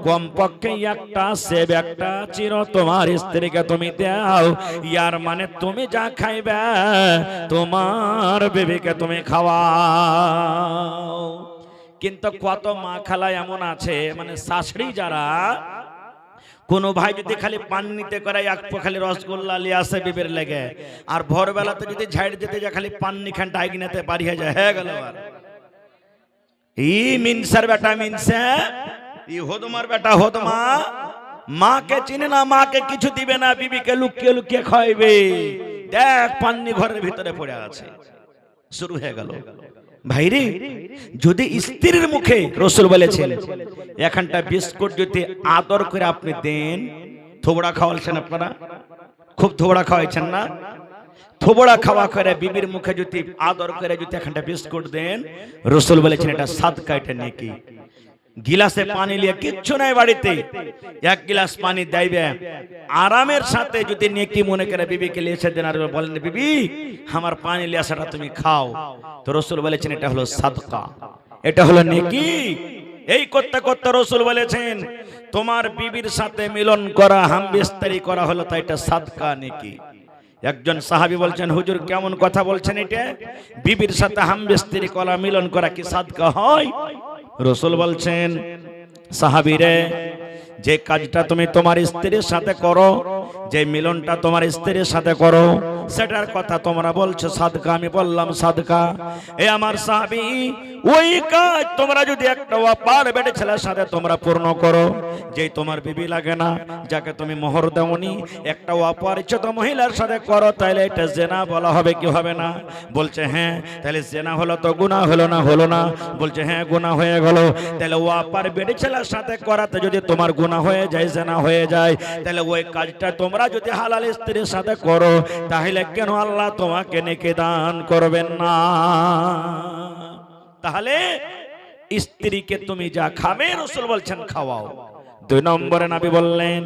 কমপক্ষে একটা সেব একটা চিরো তোমার স্ত্রীকে তুমি দাও। ইয়ার মানে তুমি যা খাইবে তোমার বেবিকে তুমি খাওয়াও। কিন্তু কত মা খালা এমন আছে, মানে শাশুড়ি যারা, কোন ভাই যদি খালি পান নিতে করে, এক পো খালি রসগোল্লা লিয়ে আসে বিবের লেগে, আর ভোরবেলাতে যদি ঝাড় দিতে যায় খালি পান নিখান ডাইগ নিতে পারিয়ে যায়, হয়ে গেল। আর ই মিনসার বেটা মিনসা, ই হদমার বেটা হদমা, মাকে চিনে না, মাকে কিছু দিবে না, বিবিকে লুকিয়ে লুকিয়ে খাইবে। দেখ পান্নি ঘরের ভিতরে পড়ে আছে, শুরু হয়ে গেল। ভাইরে, যদি স্ত্রীর মুখে রসুল বলেছেন এখানটা বিস্কুট যদি আদর করে আপনি দেন, থোবড়া খাওয়াচ্ছেন আপনারা, খুব থোবড়া খাওয়াইছেন না? থোবড়া খাওয়া করে বিবির মুখে যদি আদর করে যদি এখানটা বিস্কুট দেন, রসুল বলেছেন এটা সাদকা, এটা নেকি। গিলাসে পানি নিয়ে কিচ্ছু নাই বাড়িতে, এক গিলাস পানি দেবে আরামের সাথে যদি নেকি মনে করে বিবিকে লিয়েছে দেন আর বলেন বিবি আমার পানি লিয়ে আসাটা তুমি খাও, তো রাসূল বলেছেন এটা হলো সাদকা, এটা হলো নেকি। এই করতে করতে রাসূল বলেছেন তোমার বিবির সাথে মিলন করা, হামবিস্তারি করা হলো তাই এটা সাদকা নেকি। একজন সাহাবী বলছেন হুজুর কেমন কথা বলছেন, এটা বিবির সাথে হামবিস্তারি করা মিলন করা কি সাদকা হয়? রাসূল বলছেন সাহাবীরে যে কাজটা তুমি তোমার স্ত্রীর সাথে করো, যে মিলনটা তোমার স্ত্রীর সাথে করো, সেটার কথা তোমরা বলছো সাদকা, আমি বললাম সাদকা। এ আমার সাহাবী ওই কাজ তোমরা যদি একটা অপার বেটে ছেলের সাথে তোমরা পূর্ণ করো, যেই তোমার বিবি লাগে না, যাকে তুমি মোহর দেওনি, একটা অপরিচিত মহিলার সাথে করো, তাহলে এটা জেনা বলা হবে কি হবে না? বলছে হ্যাঁ। তাহলে জেনা হলো তো গুনাহ হলো না? হলো না। বলছে হ্যাঁ গুনাহ হয়ে গেল। তাহলে অপার বেটে ছেলের সাথে করাতে যদি তোমার গুনাহ হয়ে যায়, জেনা হয়ে যায়, তাহলে ওই কাজটা তোমরা যদি হালাল স্ত্রীর সাথে করো, তাহলে কেন আল্লাহ তোমাকে নেকি দান করবেন না? তাহলে স্ত্রীকে তুমি যা খাবে রাসূল বলছেন খাওয়াও। দুই নম্বরে নবী বললেন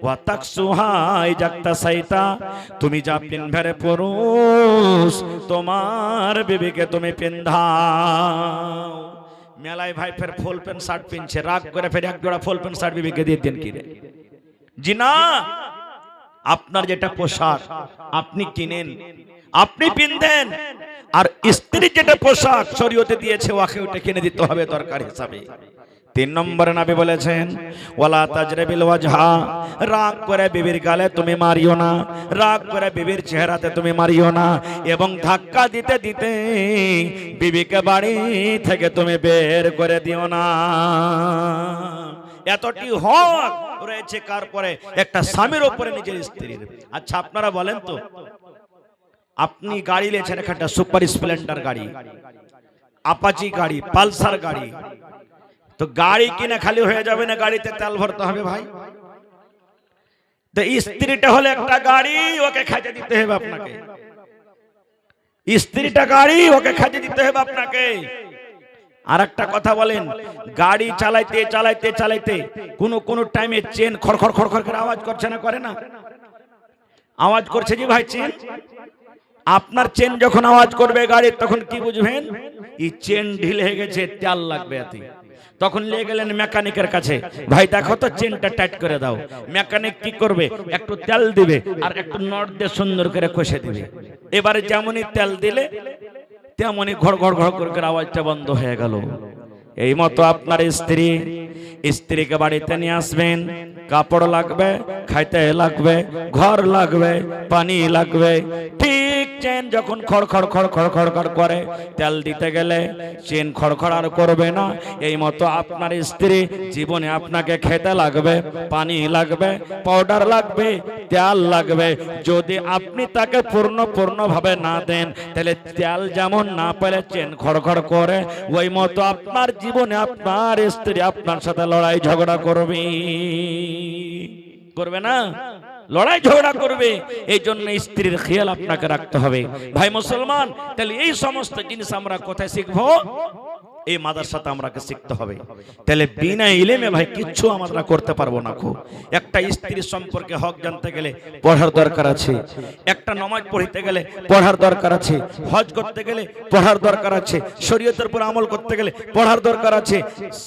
ওয়া তাকসুহাই জাক্তা সাইতা, তুমি যা পিনভরে পুরুষ তোমার বিবিকে তুমি পিন্ধাও। মেলায় ভাই ফের ফুল প্যান্ট শার্ট পিনছে, রাগ করে ফের এক জোড়া ফুল প্যান্ট শার্ট বিবিকে দিয়ে দেন কি রে? জি না, আপনার যেটা পোশাক আপনি কিনেন, আপনি পিনদেন, আর স্ত্রী যেটা পোশাক শরীয়তে দিয়েছে ওকে ওটা কিনে দিতে হবে দরকার হিসাবে। তিন নম্বরে নবী বলেছেন ওয়ালা তাজরিবিল ওয়াজহা, রাগ করে বিবির গালে তুমি মারিও না, রাগ করে বিবির চেহারাতে তুমি মারিও না, এবং ধাক্কা দিতে দিতে বিবিকে বাড়ি থেকে তুমি বের করে দিও না। এতটি হক রয়েছে কার পরে? একটা স্বামীর উপরে নিজের স্ত্রীর। আচ্ছা আপনারা বলেন তো, আপনি গাড়ি নিয়েছেন একটা সুপার স্প্লেন্ডার গাড়ি, আপাচি গাড়ি, পালসার গাড়ি, তো গাড়ি কিনে খালি হয়ে যাবে না, গাড়িতে তেল ভরতে হবে ভাই। তো স্ত্রীটা হলে একটা গাড়ি, ওকে খাইতে দিতে হবে আপনাকে। স্ত্রীটা গাড়ি, ওকে খাইতে দিতে হবে আপনাকে। আর একটা কথা বলেন, গাড়ি চালাইতে চালাইতে চালাইতে কোন কোন টাইমে চেন খড়খড় খড়খড় করে আওয়াজ করছে না? করে না? আওয়াজ করছে জি ভাই চেন। আপনার চেন যখন আওয়াজ করবে গাড়ির, তখন কি বুঝবেন? এই চেন ঢিলে হয়ে গেছে, তেল লাগবে এতে। তখন নিয়ে গেলেন মেকানিকের কাছে, ভাই দেখো তো চেনটা টাইট করে দাও। মেকানিক কি করবে? একটু তেল দিবে আর একটু নট দিয়ে সুন্দর করে কষে দিবে। এবারে যেমনই তেল দিলে তেমনই ঘড় ঘড় ঘড় করে আওয়াজটা বন্ধ হয়ে গেল। এই মতো আপনার স্ত্রীকে বাড়িতে নিয়ে আসবেন, কাপড় লাগবে, খাইতে লাগবে, ঘর লাগবে, পানি লাগবে, ঠিক চেন যখন খড়খড় খড়খড় খড়খড় করে, তেল দিতে গেলে চেন খড়খড় আর করবে না। এই মতো আপনার স্ত্রী জীবনে আপনাকে খেতে লাগবে, পানি লাগবে, পাউডার লাগবে, তেল লাগবে। যদি আপনি তাকে পূর্ণভাবে না দেন, তাহলে তেল যেমন না পেলে চেন খড়খড় করে, ওই মতো আপনার জীবনে আপনার স্ত্রী আপনার সাথে লড়াই ঝগড়া করবে না? লড়াই ঝগড়া করবে। এই জন্য স্ত্রীর খেয়াল আপনাকে রাখতে হবে ভাই মুসলমান। তাহলে এই সমস্ত জিনিস আমরা কোথায় শিখবো? এই মাদ্রাসাতে আমাকে শিখতে হবে। তাহলে বিনা ইলমে ভাই কিচ্ছু আমরা করতে পারবো না। একটা স্ত্রীর সম্পর্কে হক জানতে গেলে পড়ার দরকার আছে, একটা নামাজ পড়তে গেলে পড়ার দরকার আছে, হজ করতে গেলে পড়ার দরকার আছে, শরীয়তের উপর আমল করতে গেলে পড়ার দরকার আছে,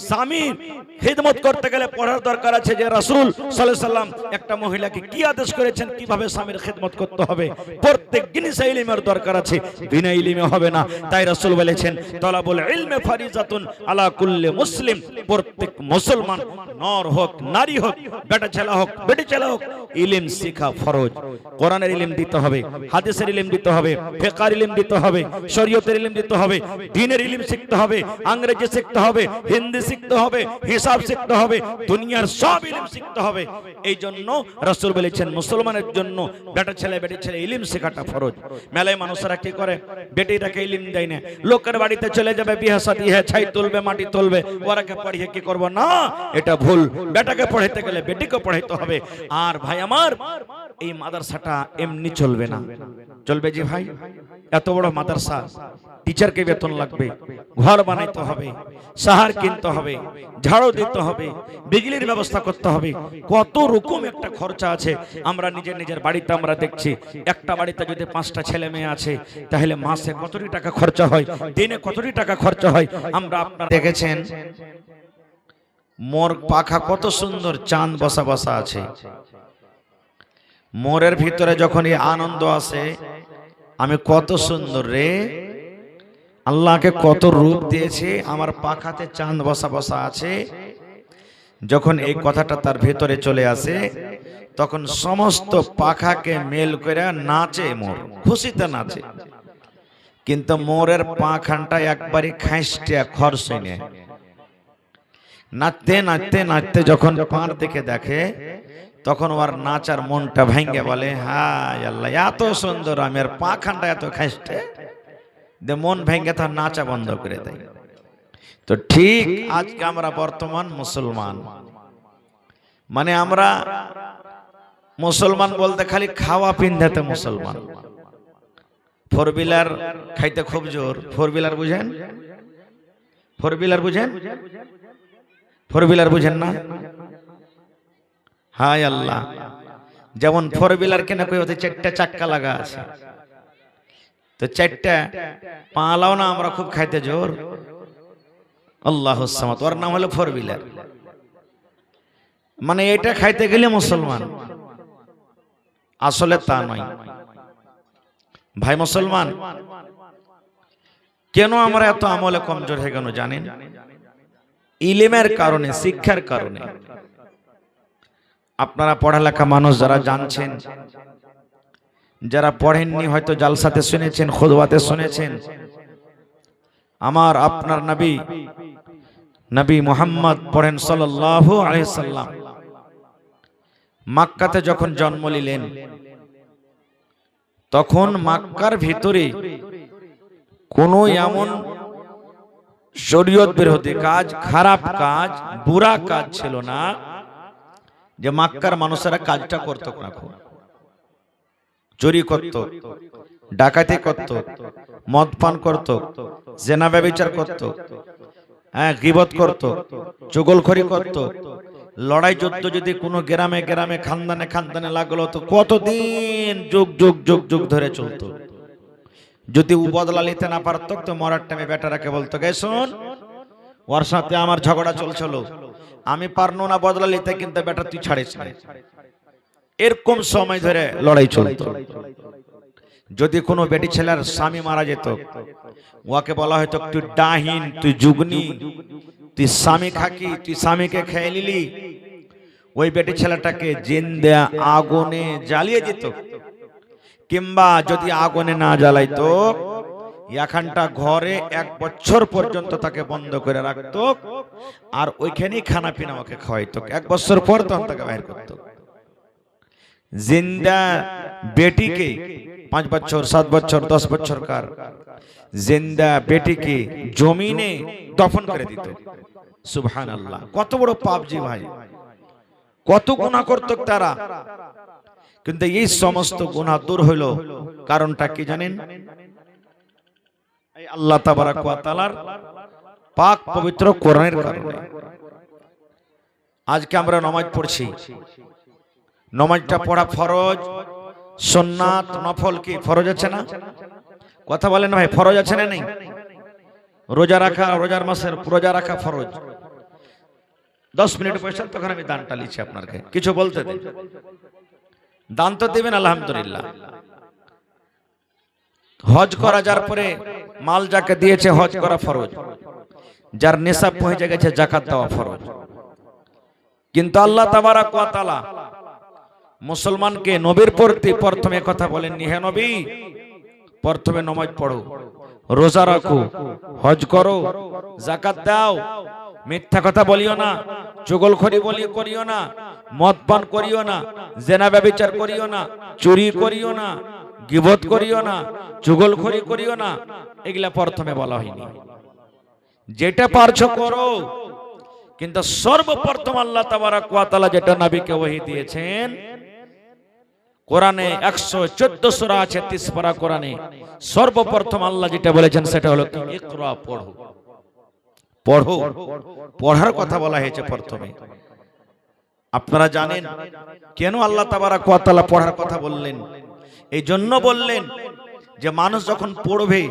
স্বামীর খিদমত করতে গেলে পড়ার দরকার আছে যে রাসূল সাল্লাল্লাহু আলাইহি সাল্লাম একটা মহিলাকে কি আদেশ করেছেন, কিভাবে স্বামীর খিদমত করতে হবে, প্রত্যেক জিনিসে ইলমের দরকার আছে। বিনা ইলমে হবে না। তাই রাসূল বলেছেন তলাবুল ইলমে ফারিজাতুন আলা কুল্লি মুসলিম, প্রত্যেক মুসলমান নর হোক নারী হোক, বেটা ছেলে হোক বেটি ছেলে হোক, ইলম শিখা ফরজ। কোরআনের ইলম দিতে হবে, হাদিসের ইলম দিতে হবে, ফিকহের ইলম দিতে হবে, শরীয়তের ইলম দিতে হবে, দ্বীনের ইলম শিখতে হবে, ইংরেজি শিখতে হবে, হিন্দি শিখতে হবে, হিসাব শিখতে হবে, দুনিয়ার সব ইলম শিখতে হবে। এই জন্য রাসূল বলেছেন মুসলমানের জন্য বেটা ছেলে বেটি ছেলে ইলম শেখাটা ফরজ। মেলায় মানুষরা কি করে? বেটিটাকে ইলম দেয় না, লোকের বাড়িতে চলে যাবে, বিয়ে শাদী হয়, ছাই তুলবে, মাটি তুলবে, ওরাকে পড়িয়ে কি করব না? এটা ভুল। বেটাকে পড়াইতে গেলে বেটিকে পড়াইতে হবে। আর ভাই আমার, এই মাদ্রাসাটা এমনি চলবে না। চলবে জি ভাই? এত বড় মাদ্রাসা, টিচারকে বেতন লাগবে, ঘর বানাইতে হবে, সাহার কিনতে হবে, ঝাড়ু দিতে হবে, বিজলির ব্যবস্থা করতে হবে, কত রকম একটা খরচা আছে। আমরা নিজের নিজের বাড়িতে আমরা দেখছি, একটা বাড়িতে যদি 5টা ছেলে মেয়ে আছে তাহলে মাসে কতটি টাকা খরচা হয়, দিনে কতটি টাকা খরচা হয়। আমরা আপনারা দেখেছেন মোর পাখা কত সুন্দর চাঁদ বসা বসা আছে। মোরের ভিতরে যখন এই আনন্দ আসে, আমি কত সুন্দর রে, আল্লাহকে কত রূপ দিয়েছে, আমার পাখাতে চাঁদ বসা বসা আছে। যখন এই কথাটা তার ভেতরে চলে আসে, তখন সমস্ত পাখাকে মেল করে নাচে, মোর খুশিতে নাচে। কিন্তু মোরের পাখানটা একবারই খাইস্টিয়া খরচে নেয়। নাচতে নাচতে নাচতে যখন পার দিকে দেখে, তখন ওর নাচার মনটা ভেঙে বলে, হায় আল্লাহ, এত সুন্দর আমি, আর পাখানটা এত খাইস্টে, মন ভেঙে তার নাচা বন্ধ করে দেয়। তো ঠিক আজকে আমরা বর্তমান মুসলমান, মানে আমরা মুসলমান বলতে খালি খাওয়া পিন্ধাতে মুসলমান। 4 বিলার খাইতে খুব জোর। 4 বিলার বুঝেন? 4 বিলার বুঝেন? 4 বিলার বুঝেন না? হায় আল্লাহ, যেমন 4 বিলার কেনা কই, ওতে 4টা চাক্কা লাগা আছে, তো 4টা পালাও না, আমরা খুব খাইতে জোর। আল্লাহুস সামাদ, ওর নাম হলো 4 বিলার। মানে এটা খাইতে গেলে মুসলমান, আসলে তা নয় ভাই মুসলমান। কেন আমরা এত আমলে কমজোর হয়ে গেল জানেন? ইলমের কারণে, শিক্ষার কারণে। আপনারা পড়ালেখা মানুষ যারা জানছেন, যারা পড়েননি হয়তো জালসাতে শুনেছেন, খুতবাতে শুনেছেন, আমার আপনার নবী মুহাম্মদ পড়েন সাল্লাল্লাহু আলাইহি সাল্লাম মক্কাতে যখন জন্ম নিলেন, তখন মক্কার ভিতরে কোনো এমন শরীয়ত বিরোধী কাজ, খারাপ কাজ, বুরা কাজ ছিল না যে মক্কার মানুষেরা কাজটা করত না। চুরি করত, ডাকাতি করত, মদ পান করত, জেনা ব্যভিচার করত, গীবত করত, চুগলখড়ি করত, লড়াই যুদ্ধ যদি কোনো গ্রামে গ্রামে খানদানে খানদানে লাগলো তো কতদিন যুগ যুগ যুগ যুগ ধরে চলতো। যদি ও বদলা নিতে না পারত তো মরার টাইমে বেটারাকে বলতো, গে শোন, ওর সাথে আমার ঝগড়া চলছিল, আমি পারনো না বদলা নিতে, কিন্তু বেটা তুই ছাড়িস না। এরকম সময় ধরে লড়াই চলতো। যদি কোনো বেটি ছেলের স্বামী মারা যেত, ওকে বলা হয়তো তুই ডাহিন, তুই যুগনি, তুই স্বামী খাকি, তুই স্বামীকে খেয়ে নিলি। ওই বেটি ছেলেটাকে জিন্দা আগুনে জ্বালিয়ে দিত, কিংবা যদি আগুনে না জ্বালাইতো, এখানটা ঘরে 1 বছর পর্যন্ত তাকে বন্ধ করে রাখতো, আর ওইখানেই খানা পিনা ওকে খাওয়াইতো। 1 বছর পর তখন তাকে বাইর করতো। জিন্দা বেটিকে 5 বছর, 7 বছর, 10 বছর কার জিন্দা বেটিকে জমিনে দফন করে দিত। সুবহানাল্লাহ, কত বড় পাপ জি ভাই, কত গুনাহ করত তারা। কিন্তু এই সমস্ত গুনাহ দূর হইল, কারণটা কি জানেন? এই আল্লাহ তাবারাক ওয়া তাআলার পাক পবিত্র কোরআনের কারণে। আজকে আমরা নামাজ পড়ছি, নামাজটা পড়া ফরজ, সুন্নাত, নফল কি ফরজ আছে না? কথা বলেন ভাই, ফরজ আছে না নেই? রোজা রাখা, রোজার মাসের রোজা রাখা ফরজ। 10 মিনিট বসেন, তখন আমি দানটা লিখছি আপনাকে, কিছু বলতে দিন, দান তো দিবেন আলহামদুলিল্লাহ। হজ করা, যার পরে মাল যাকে দিয়েছে হজ করা ফরজ, যার নিসাব পৌঁছে গেছে যাকাত দেওয়া ফরজ। কিন্তু আল্লাহ তাবারাক ওয়া তাআলা মুসলমানকে নবীর প্রতি প্রথমে কথা বলেননি, হে নবী প্রথমে নামাজ পড়ো, রোজা রাখো, হজ করো, যাকাত দাও, মিথ্যা কথা বলিও না, চুগলখড়ি করিও না, মদ পান করিও না, জেনা ব্যভিচার করিও না, চুরি করিও না, গীবত করিও না, চুগলখড়ি করিও না, এগুলা প্রথমে বলা হয়নি। যেটা পারছো করো, কিন্তু সর্বপ্রথম আল্লাহ তাবারাক ওয়া তাআলা যেটা নবীকে ওহী দিয়েছেন, কোরআনে 114 সূরা আছে, 30 পারা কোরআনে, সর্বপ্রথম আল্লাহ যেটা বলেছেন সেটা হলো ইকরা, পড়ো। পড়ো, পড়ার কথা বলা হয়েছে প্রথমে। আপনারা জানেন কেন আল্লাহ তাবারাক ওয়া তাআলা পড়ার কথা বললেন? এই জন্য বললেন যে মানুষ যখন পড়বে,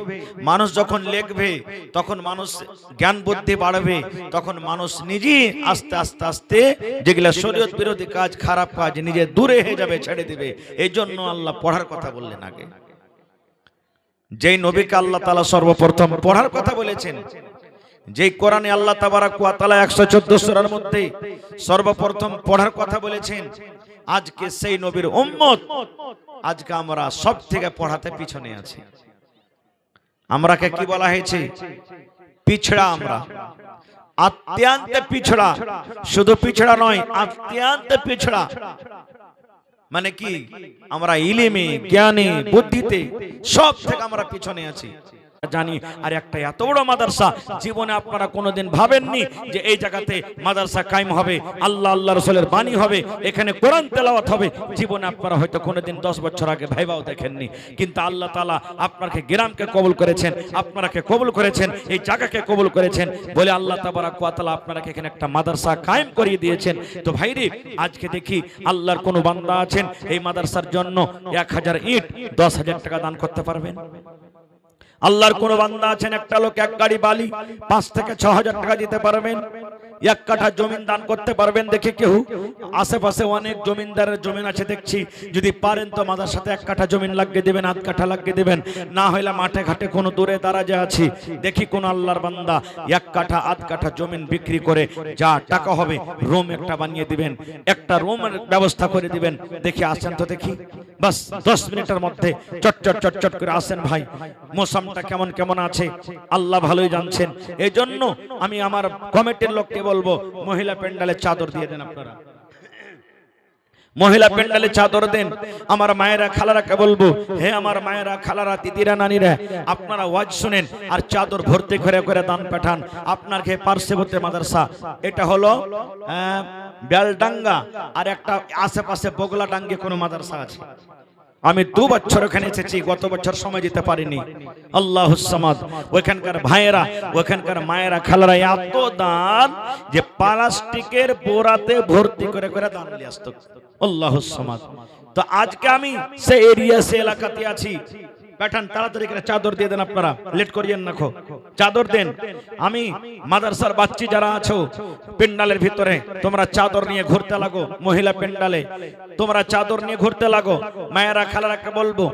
মানুষ যখন লিখবে, তখন মানুষ জ্ঞান বুদ্ধি বাড়বে, তখন মানুষ নিজেই আস্তে আস্তে আস্তে যেগুলা শরীয়ত বিরোধী কাজ, খারাপ কাজ নিজে দূরে হয়ে যাবে, ছেড়ে দিবে। এই জন্য আল্লাহ পড়ার কথা বললেন আগে। যেই নবীকে আল্লাহ তাআলা সর্বপ্রথম পড়ার কথা বলেছেন, যেই কোরআনে আল্লাহ তাবারাক ওয়া তাআলা 114 সূরার মধ্যে সর্বপ্রথম পড়ার কথা বলেছেন, আজকে সেই নবীর উম্মত আজকে আমরা সব থেকে পড়াতে পিছনে আছি। আমরাকে কি বলা হয়েছে? পিছড়া। আমরা অত্যন্ত পিছড়া। শুধু পিছড়া নয়, অত্যন্ত পিছড়া। মানে কি? আমরা ইলমে, জ্ঞানে, বুদ্ধিতে সব থেকে আমরা পিছনে আছি জানি। আর একটা এত বড় মাদ্রাসা জীবনে আপনারা কোনোদিন ভাবেননি যে এই জায়গাতে মাদ্রাসা কায়েম হবে, আল্লাহ আল্লাহ রাসূলের বাণী হবে, এখানে কোরআন তেলাওয়াত হবে। জীবনে আপনারা হয়তো কোনোদিন 10 বছর আগে ভাইবাও দেখেননি। কিন্তু আল্লাহ তাআলা আপনাকে গ্রামকে কবুল করেছেন, আপনাকে কবুল করেছেন, এই জায়গাকে কবুল করেছেন বলে আল্লাহ তাবারাক ওয়া তাআলা আপনাকে এখানে একটা মাদ্রাসা কায়েম করিয়ে দিয়েছেন। তো ভাইরে, আজকে দেখি আল্লাহর কোন বান্দা আছেন এই মাদ্রাসার জন্য 1000 ইট 10,000 টাকা দান করতে পারবেন? আল্লাহর কোন বান্দা আছেন একটা লোক এক গাড়ি বালি 5 থেকে 6,000 টাকা দিতে পারবেন? 1 কাঠা জমিন দান করতে পারবেন? দেখে কেউ আশেপাশে অনেক জমিনদারের জমিন আছে দেখছি, যদি পারেন তো মাদ্রাসাতে 1 কাঠা জমিন লাগিয়ে দিবেন, 1/2 কাঠা লাগিয়ে দিবেন। না হইলে মাঠে ঘাটে কোনো দূরে দারাজে আছি, দেখি কোন আল্লাহর বান্দা 1 কাঠা 1/2 কাঠা জমিন বিক্রি করে যা টাকা হবে রুম একটা বানিয়ে দিবেন, একটা রুমের ব্যবস্থা করে দিবেন। দেখি আসেন তো দেখি, বাস 10 মিনিটের মধ্যে চটচট চটচট করে আসেন ভাই। মৌসুমটা কেমন কেমন আছে আল্লাহ ভালোই জানছেন। এই জন্য আমি আমার কমিটির লোককে বলবো, মহিলা প্যান্ডেলে চাদর দিয়ে দেন। আপনারা মহিলা প্যান্ডেলে চাদর দেন। আমার মায়েরা খালারাকে বলবো, হে আমার মায়েরা খালারা দিদিরা নানিরা, আপনারা ওয়াজ শুনেন আর চাদর ভর্তি করে করে দান পাঠান। আপনার কে পার্শ্ববর্তী মাদ্রাসা এটা হলো বেলডাঙ্গা, আর একটা আশেপাশে বগলাডাঙ্গি কোন মাদ্রাসা আছে। আমি 2 বছর ওখানে এসেছি, গত বছর সময় দিতে পারিনি। আল্লাহুস সামাদ। ওখানকার ভাইয়েরা, ওখানকার মায়েরা খালারা এত দান যে প্লাস্টিকের বোরাতে ভর্তি করে করে দান নিয়ে আসতো। আল্লাহুস সামাদ। তো আজকে আমি সেই এরিয়া, সেই এলাকাতে আছি। পাঠান তাড়াতাড়ি করে চাদর দিয়ে দেন। আপনারা লেট করিয়েন না, চাদর দেন। আমি মাদ্রাসার বাচ্চি যারা আছো পেন্ডালের ভিতরে, তোমরা চাদর নিয়ে ঘুরতে লাগো। মহিলা পেন্ডালে তোমরা চাদর নিয়ে ঘুরতে লাগো। মায়েরা খালারাকে বলবো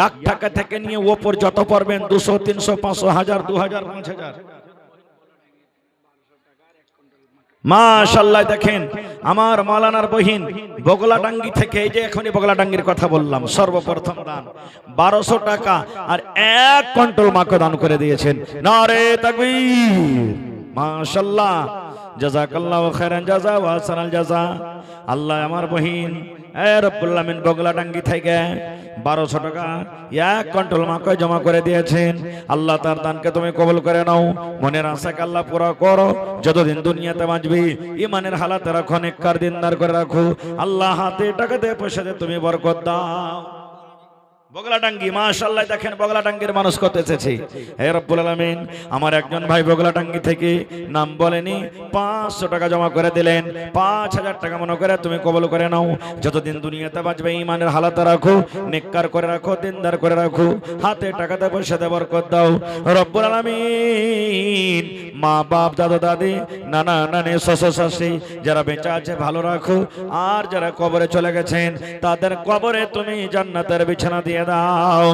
1 টাকা থেকে নিয়ে ওপর যত পারবেন 200, 300, 500, 1000, 2000, 5000। মাশাআল্লাহ। দেখেন আমার মাওলানার বহিন বগলাডাঙ্গি থেকে, এই যে এখনই বগলাডাঙ্গির কথা বললাম, সর্বপ্রথম দান 1200 টাকা আর 1 কুইন্টাল মাকে দান করে দিয়েছেন। নারে তাকবীর। মাশাআল্লাহ, জাযাকাল্লাহু খাইরান জাযা ওয়া আহসানাল জাযা। আল্লাহ আমার বহিন রব্বুল আলামিন বগলাডাঙ্গি থেকে 1200 টাকা 1 কুইন্টাল মাকে জমা করে দিয়েছেন। আল্লাহ তার দানকে তুমি কবুল করে নাও। মনের আশাকে আল্লাহ পুরা করো। যতদিন দুনিয়াতে বাঁচবি ইমানের হালাতে রাখো, নেককার দিনদার করে রাখো। আল্লাহ হাতে টাকাতে পয়সাতে তুমি বরকত দাও। বগলাডাঙ্গি মাশাআল্লাহ। দেখেন বগলাডাঙ্গির মানুষ কত এসেছে। হে রব্বুল আলামিন, আমার একজন ভাই বগলাডাঙ্গি থেকে নাম বলেনি 500 টাকা জমা করে দিলেন। 5000 টাকা মনে করে তুমি কবুল করে নাও। যতদিন দুনিয়াতে বাঁচবে ইমানের হালাতে রাখো, নেককার করে রাখো, দিনদার করে রাখো। হাতে টাকাতে পয়সাতে বরকত দাও রব্বুল আলামিন। মা বাপ, দাদা দাদি, নানা নানি, শ্বশুর শাশুড়ি যারা বেঁচে আছে ভালো রাখো, আর যারা কবরে চলে গেছেন তাদের কবরে তুমি জান্নাতের বিছানা দিয়ে দাও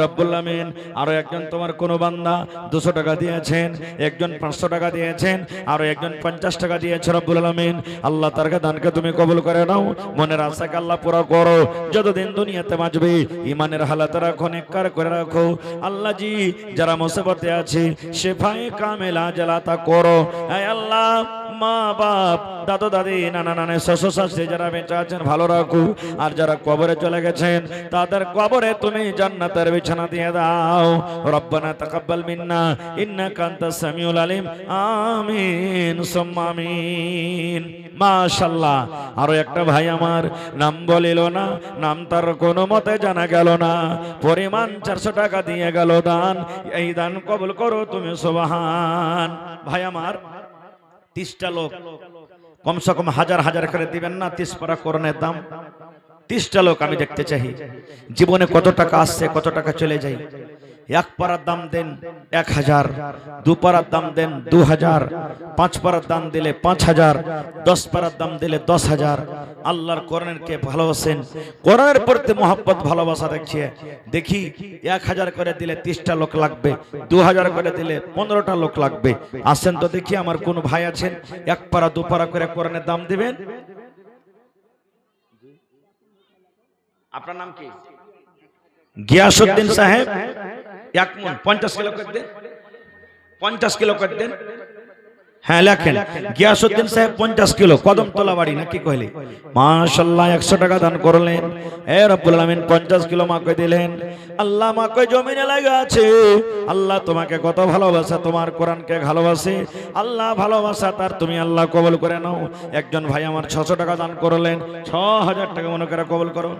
রব্বুল আলামিন। আরো একজন তোমার কোন বান্দা 200 টাকা দিয়েছেন, একজন 500 টাকা দিয়েছেন, আরো একজন 50 টাকা দিয়েছে রব্বুল আলামিন। আল্লাহ তার দানকে তুমি কবুল করে নাও। মনের আশাকে আল্লাহ পুরো করো। যতদিন দুনিয়াতে বাঁচবে ইমানের হালাতে রাখো, নেককার করে রাখো। আল্লাহ জি যারা মুসিবতে আছে শিফায়ে কামেলা জালাতা করো। হে আল্লাহ, মা বাপ, দাদু দাদি, নানা নানি, শ্বশুর শাশুড়ি যারা বেঁচে আছেন ভালো রাখো, আর যারা কবরে চলে গেছেন তাদের কবরে তুমি জান্নাতের বিছানা দিয়ে দাও। রব্বানা তাকাব্বাল মিন্না ইন্নাকা আনতাস সামিউল আলিম। আমিন সুম্মা আমিন। মাশাআল্লাহ। আরো একটা ভাই আমার নাম বলিল না, নাম তার কোনো মতে জানা গেল না, পরিমাণ 400 টাকা দিয়ে গেল দান। এই দান কবুল করো তুমি সুবহান। ভাই আমার 30টা লোক কমসে কম হাজার হাজার করে দিবেন না? 30 পারা কোরআনের দাম। 30টা লোক আমি দেখতে চাই জীবনে কত টাকা আসছে, কত টাকা চলে যায়। 1 পারার দাম দেন 1000, 2 পারার দাম দেন 2000, 5 পারার দাম দিলে 5000, 10 পারার দাম দিলে 10000। আল্লাহর কোরআনের কে ভালোবাসেন, কোরআনের প্রতি মহব্বত ভালোবাসা দেখিয়ে দেখি 1000 করে দিলে 30টা লোক লাগবে, 2000 করে দিলে 15টা লোক লাগবে। আসেন তো দেখি আমার কোন ভাই আছেন 1 পারা 2 পারা করে কোরআনের দাম দিবেন? আপনার নাম কি? গিয়াসউদ্দিন সাহেব। 1 মণ 50 কিলো করে দেন, 50 কিলো করে দেন। হ্যাঁ লেখেন গিয়াসউদ্দিন সাহেব 50 কিলো, কদমতলা বাড়ি নাকি কইলে? মাশাআল্লাহ 100 টাকা দান করলেন। হে রব্বুল আলামিন 50 কিলো মাকে দিলেন। আল্লাহ মাকে জমিনে লাগা আছে। আল্লাহ তোমাকে কত ভালোবাসে, তোমার কোরআনকে ভালোবাসে আল্লাহ, ভালোবাসা তার তুমি আল্লাহ কবুল করে নাও। একজন ভাই আমার 600 টাকা দান করলেন, 6000 টাকা মনে করে কবুল করো।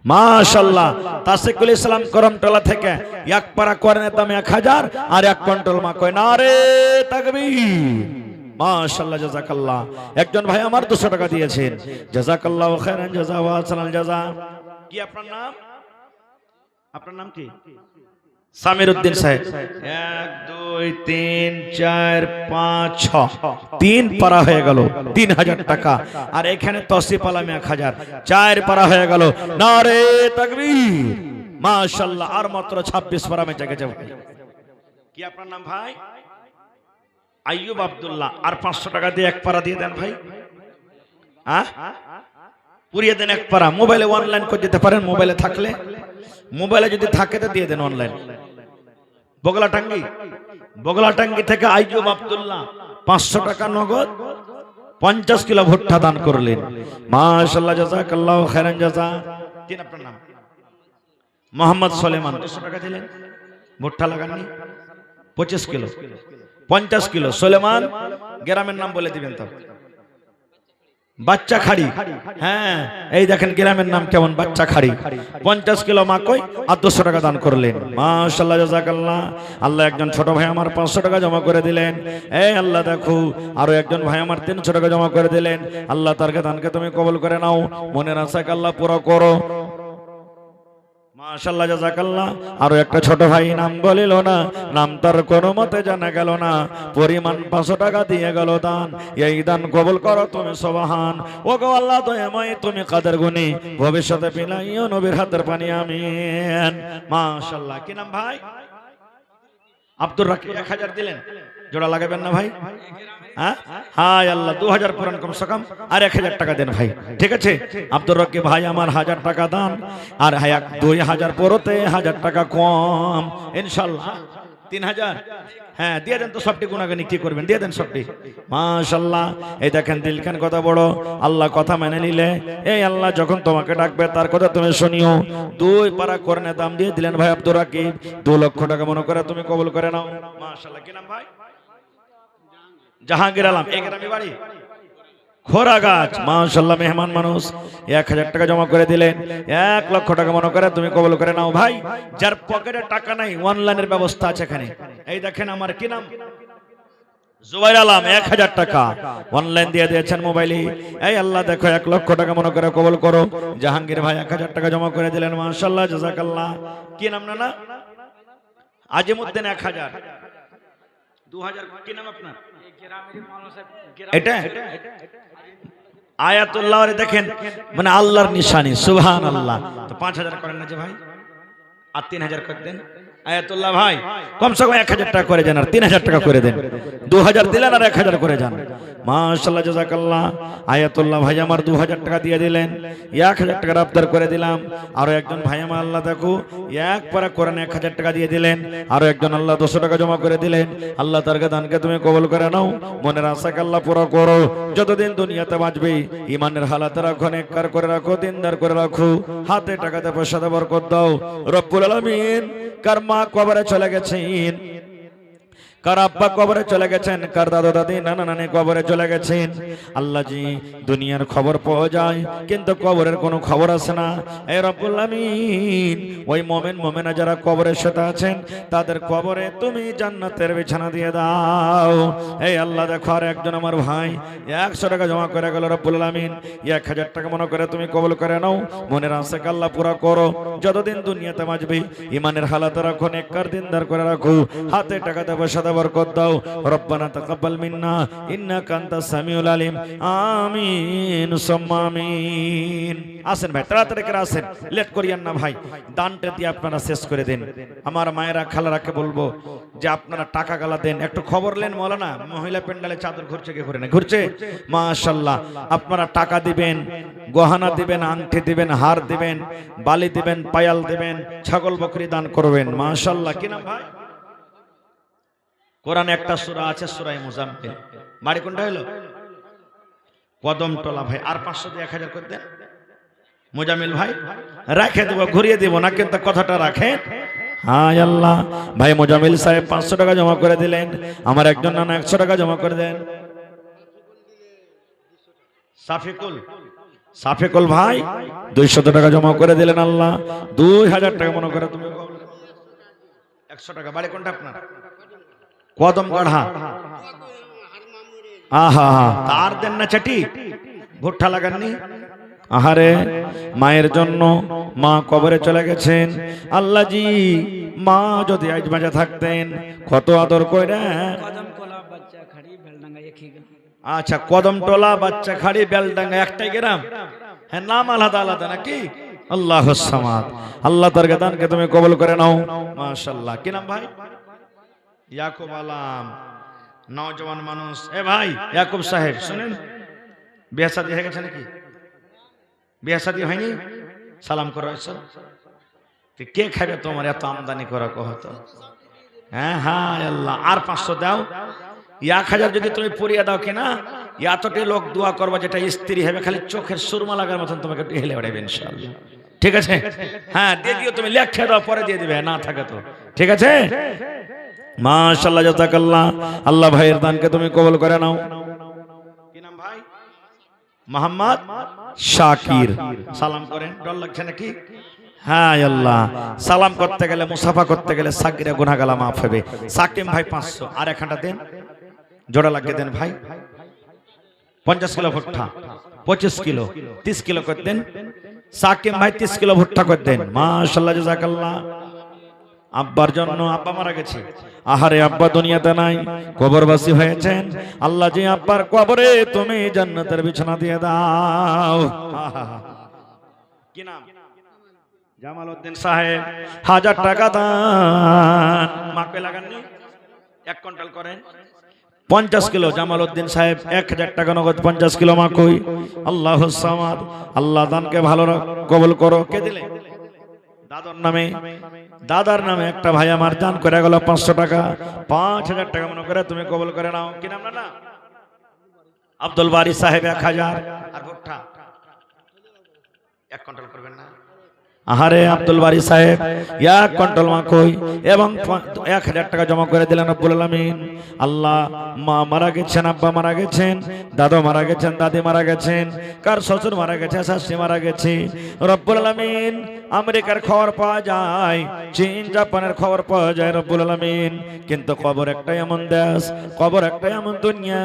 মাশাআল্লাহ। তাসিকুল ইসলাম করমতলা থেকে 1 পারা কোরআনের দাম 1000 আর 1 কুইন্টাল মা কয় নারে তাকবীর। মাশাআল্লাহ জাযাকাল্লাহ। একজন ভাই আমার 200 টাকা দিয়েছেন, জাযাকাল্লাহু খাইরান জাযা ওয়া আহসানাল জাযা। কি আপনার নাম? আপনার নাম কি? সামির উদ্দিন সাহেব। 1 2 3 4 5 6 3 পারা হয়ে গেল 3000 টাকা। আর এখানে তসিফ আলম 1000, 4 পারা হয়ে গেল। নারে তাকবীর। মাশাআল্লাহ। আর মাত্র 26 পারা মে জায়গা যাব। কি আপনার নাম ভাই? আইয়ুব আব্দুল্লাহ। আর 500 টাকা দিয়ে 1 পারা দিয়ে দেন ভাই। হ্যাঁ পুরিয়ে দেন 1 পারা। মোবাইলে অনলাইন করে দিতে পারেন, মোবাইলে থাকলে, মোবাইলে যদি থাকে তো দিয়ে দেন অনলাইন। বগলাটাঙ্গি থেকে আইয়ুব আব্দুল্লাহ 500 টাকা নগদ, 50 কিলো ভুট্টা দান করলেন। মাশাআল্লাহ জাযাকাল্লাহু খাইরান জাযা। তিন আপনার নাম? মোহাম্মদ সুলেমান। 200 টাকা দিলেন, ভুট্টা লাগাননি। 25 কিলো, 50 কিলো। সুলেমান গ্রামের নাম বলে দিবেন তো? বাচ্চা খাড়ি। হ্যাঁ এই দেখেন গ্রামের নাম কেমন, বাচ্চা খাড়ি। 50 কিলো মাকই আর 200 টাকা দান করলেন। মাশাআল্লাহ জাযাকাল্লাহ। আল্লাহ একজন ছোট ভাই আমার 500 টাকা জমা করে দিলেন। এই আল্লাহ দেখো আরো একজন ভাই আমার 300 টাকা জমা করে দিলেন। আল্লাহ তার দানকে তুমি কবুল করে নাও, মনের আশাকে আল্লাহ পুরো করো। মাশাআল্লাহ জাযাকাল্লাহ। আরো একটা ছোট ভাই নাম বলিল না, নাম তার কোনো মতে জানা গেল না, পরিমাণ 500 টাকা দিয়ে গেল দান। এই দান কবুল করো তুমি সুবহান। ও গো আল্লাহ দয়াময় তুমি কাদের গুণী, ভবিষ্যতে পিলাইও নবীর হাতের পানি আমিন। মাশাআল্লাহ। কি নাম ভাই? আব্দুর রাকিব। 1000 দিলেন, জোড়া লাগাবেন না ভাই? হ্যাঁ হায় আল্লাহ 2000 কোরআন কমসে কম আর 1000 টাকা দেন ভাই। ঠিক আছে আব্দুর রাকিব ভাই আমার 1000 টাকা দান, আর 2000 পরতে 1000 টাকা কম ইনশাআল্লাহ 3000। হ্যাঁ দিয়ে দেন তো, সবটি গুণাগানি কি করবেন, দিয়ে দেন সবটি। মাশাআল্লাহ। এই দেখেন দিলখান কত বড়, আল্লাহ কথা মেনে নিলে এই আল্লাহ যখন তোমাকে ডাকবে তার কথা তুমি শুনিও। 2 পারা কোরআনের দাম দিয়ে দিলেন ভাই আব্দুর রাকিব। 2 লক্ষ টাকা মনে করে তুমি কবুল করে নাও। মাশাআল্লাহ। কি নাম ভাই? জাহাঙ্গীর আলম। এই গ্রামে বাড়ি খোরাগাছ। মাশাআল্লাহ মেহমান মানুষ। 1000 টাকা জমা করে দিলেন। 1 লক্ষ টাকা মনে করে তুমি কবুল করে নাও ভাই। যার পকেটে টাকা নাই অনলাইনের ব্যবস্থা আছে এখানে। এই দেখেন আমার কি নাম? জুবাইর আলম। 1000 টাকা অনলাইন দিয়ে দিয়েছেন মোবাইলে। এই আল্লাহ দেখো 1 লক্ষ টাকা মনে করে কবুল করো। জাহাঙ্গীর ভাই 1000 টাকা জমা করে দিলেন। মাশাআল্লাহ জাযাকাল্লাহ। কি নাম না? আজিমউদ্দিন 1000, 2000। কি নাম আপনার? এটা আয়াতুল্লাহ। দেখেন মানে আল্লাহর নিশানি সুবহানাল্লাহ। তো 5000 করেন না যে ভাই, আর 3000 করে দেন। আয়াতুল্লাহ ভাই কমসে কম 1000 টাকা করে দেন, আর 3000 টাকা করে দেন। 2000 দিলেন আর 1000 করে যান। মাশাআল্লাহ, জাযাকাল্লাহ। আয়াতুল্লাহ ভাই আমার 2000 টাকা দিয়ে দিলেন, 1000 টাকার আবদার করে দিলাম। আরো একজন ভাই আমার আল্লাহ দেখো এক পারা কোরআন 1000 টাকা দিয়ে দিলেন। আরো একজন আল্লাহ 200 টাকা জমা করে দিলেন। আল্লাহ তার দানকে তুমি কবুল করে নাও, মনের আশাকে আল্লাহ পুরো করো। যতদিন দুনিয়াতে বাঁচবে ইমানের হালাতে রাখো, নেককার করে রাখো, দিনদার করে রাখো, হাতে টাকাতে পয়সাতে বরকত দাও রব্বুল আলামিন। কার মা কবরে চলে গেছেন, কার আব্বা কবরে চলে গেছেন, কার দাদা দাদি নানা নানি কবরে চলে গেছেন। আল্লাহ জি, দুনিয়ার খবর পাওয়া যায় কিন্তু কবরের কোনো খবর আসে না। এ রব্বুল আমিন, ওই মুমিন মুমিনা যারা কবরের সাথে আছেন তাদের কবরে তুমি জান্নাতের বিছানা দিয়ে দাও। এই আল্লাহ দেখো আর একজন আমার ভাই 100 টাকা জমা করে গেল, রব্বুল আমিন 1000 টাকা মনে করে তুমি কবুল করে নাও, মনের আশাকে আল্লাহ পুরা করো। যতদিন দুনিয়াতে বাঁচবে ইমানের হালাতে রাখো, নেককার দিনদার করে রাখো, হাতে টাকাতে পয়সাতে বরকত দাও। রব্বানা তাকাব্বাল মিন্না ইন্নাকা আনতাস সামিউল আলিম। আমিন সুম্মা আমিন। আসেন ভাই, তাড়াতাড়ি করে আসেন, লেট করিয়েন না ভাই। দানটা দিয়ে আপনারা শেষ করে দেন। আমার মায়েরা খালারাকে বলবো যে আপনারা টাকা গালা দেন। একটু খবর নেন মাওলানা, মহিলা প্যান্ডেলে চাদর ঘুরছে কি ঘুরে না ঘুরছে? মাশাআল্লাহ। আপনারা টাকা দিবেন, গহনা দিবেন, আংটি দিবেন, হার দিবেন, বালি দিবেন, পায়াল দিবেন, ছাগল বকরি দান করবেন। মাশাআল্লাহ। কি নাম ভাই? কোরআনে একটা সূরা আছে, সূরা মুজাম্মিল। বাড়ি কোনটা হলো? কদমতলা ভাই। আর 500 দিয়ে 1000 করে দেন। মুজাম্মিল ভাই রেখে দেব, ঘুরিয়ে দেব না, কিন্তু কথাটা রাখেন। হায় আল্লাহ। ভাই মুজাম্মিল সাহেব 500 টাকা জমা করে দিলেন। আমার একজন নানা 100 টাকা জমা করে দেন। সাফিকুল ভাই 200 টাকা জমা করে দিলেন। আল্লাহ 2000 টাকা মনে করে তুমি 100 টাকা। বাড়ি কোনটা আপনার? কদম গড়া। আহা, তার দেন না চাটি, ভুট্টা লাগাননি। আহারে, মায়ের জন্য, মা কবরে চলে গেছেন। আল্লাহ জি, মা যদি আজ বাঁচা থাকতেন কত আদর কইরা। আচ্ছা, কদমতলা, বাচ্চা খাড়ি, বেলডাঙ্গা একটাই গ্রাম? হ্যাঁ, নাম আলাদা আলাদা নাকি? আল্লাহুস সামাদ। আল্লাহ তার দানকে তুমি কবুল করে নাও। মাশাআল্লাহ। কি নাম ভাই? ইয়াকুব আলম, নওজওয়ান মানুষ। এ ভাই ইয়াকুব সাহেব শুনেন, বিয়ে শাদী হয়ে গেছে নাকি? বিয়ে শাদী হয়নি? সালাম করো। কে খাবে তোমার এত আমদানি করা কহতো? হ্যাঁ হ্যাঁ আল্লাহ। আর 500 দাও। 1000 যদি তুমি পরিয়ে দাও কিনা, এতটি লোক দোয়া করবা যেটা স্ত্রী হবে, খালি চোখের সুরমা লাগার মতন তোমাকে হেলে বেড়াবে ইনশাআল্লাহ। ঠিক আছে? হ্যাঁ দিয়ে দিও, তুমি লেখে দাও, পরে দিয়ে দিবে, না থাকে তো। ঠিক আছে? মাশাআল্লাহ, জাযাকাল্লাহ। আল্লাহ ভাইয়ের দানকে তুমি কবুল করে নাও। কি নাম ভাই? মোহাম্মদ শাকির। সালাম করেন, ডর লাগছে নাকি? হ্যাঁ আল্লাহ। সালাম করতে গেলে, মুসাফা করতে গেলে সাকিরা গুনাহগালা মাফ হবে। সাকিম ভাই 500। আর একখানটা দেন, জোড়া লাগিয়ে দেন ভাই। 50 কিলো ভুট্টা, 25 কিলো, 30 কিলো করে দেন। সাকিম ভাই 30 কিলো ভুট্টা করে দেন। মাশাআল্লাহ, জাযাকাল্লাহ। আব্বার জন্য, আব্বা মারা গেছে। আহারে, আব্বা দুনিয়াতে নাই, কবরবাসী হয়েছেন। আল্লাহ জি, আব্বার কবরে তুমি জান্নাতের বিছানা দিয়ে দাও। কি নাম? জামাল উদ্দিন সাহেব 1000 টাকা দান। মাকে লাগাননি? 1 কুইন্টাল করেন 50 কিলো। জামাল উদ্দিন সাহেব 1000 টাকা নগদ 50 কিলো মাকই। আল্লাহুস সামাদ। আল্লাহ দানকে ভালো কবুল করো। কে দিলে? দাদার নামে, দাদার নামে একটা ভাই আমার দান করে গেল 500 টাকা। 5000 টাকা মনে করে তুমি কবুল করে নাও। কি নাম না? আব্দুল বারি সাহেব 1000। আর ভুট্টা 1 কুইন্টাল করবেন না? আহারে, আব্দুল বারি সাহেব 1 কুইন্টাল মাকই এবং 1000 টাকা জমা করে দিলেন রব্বুল আলামিন। আল্লাহ, মা মারা গেছেন, আব্বা মারা গেছেন, দাদু মারা গেছেন, দাদি মারা গেছেন, কার শ্বশুর মারা গেছে, শাশুড়ি মারা গেছে। রব্বুল আলামিন, আমেরিকার খবর পাওয়া যায়, চীন জাপানের খবর পাওয়া যায় রব্বুল আলামিন, কিন্তু কবর একটা এমন দেশ, কবর একটা এমন দুনিয়া,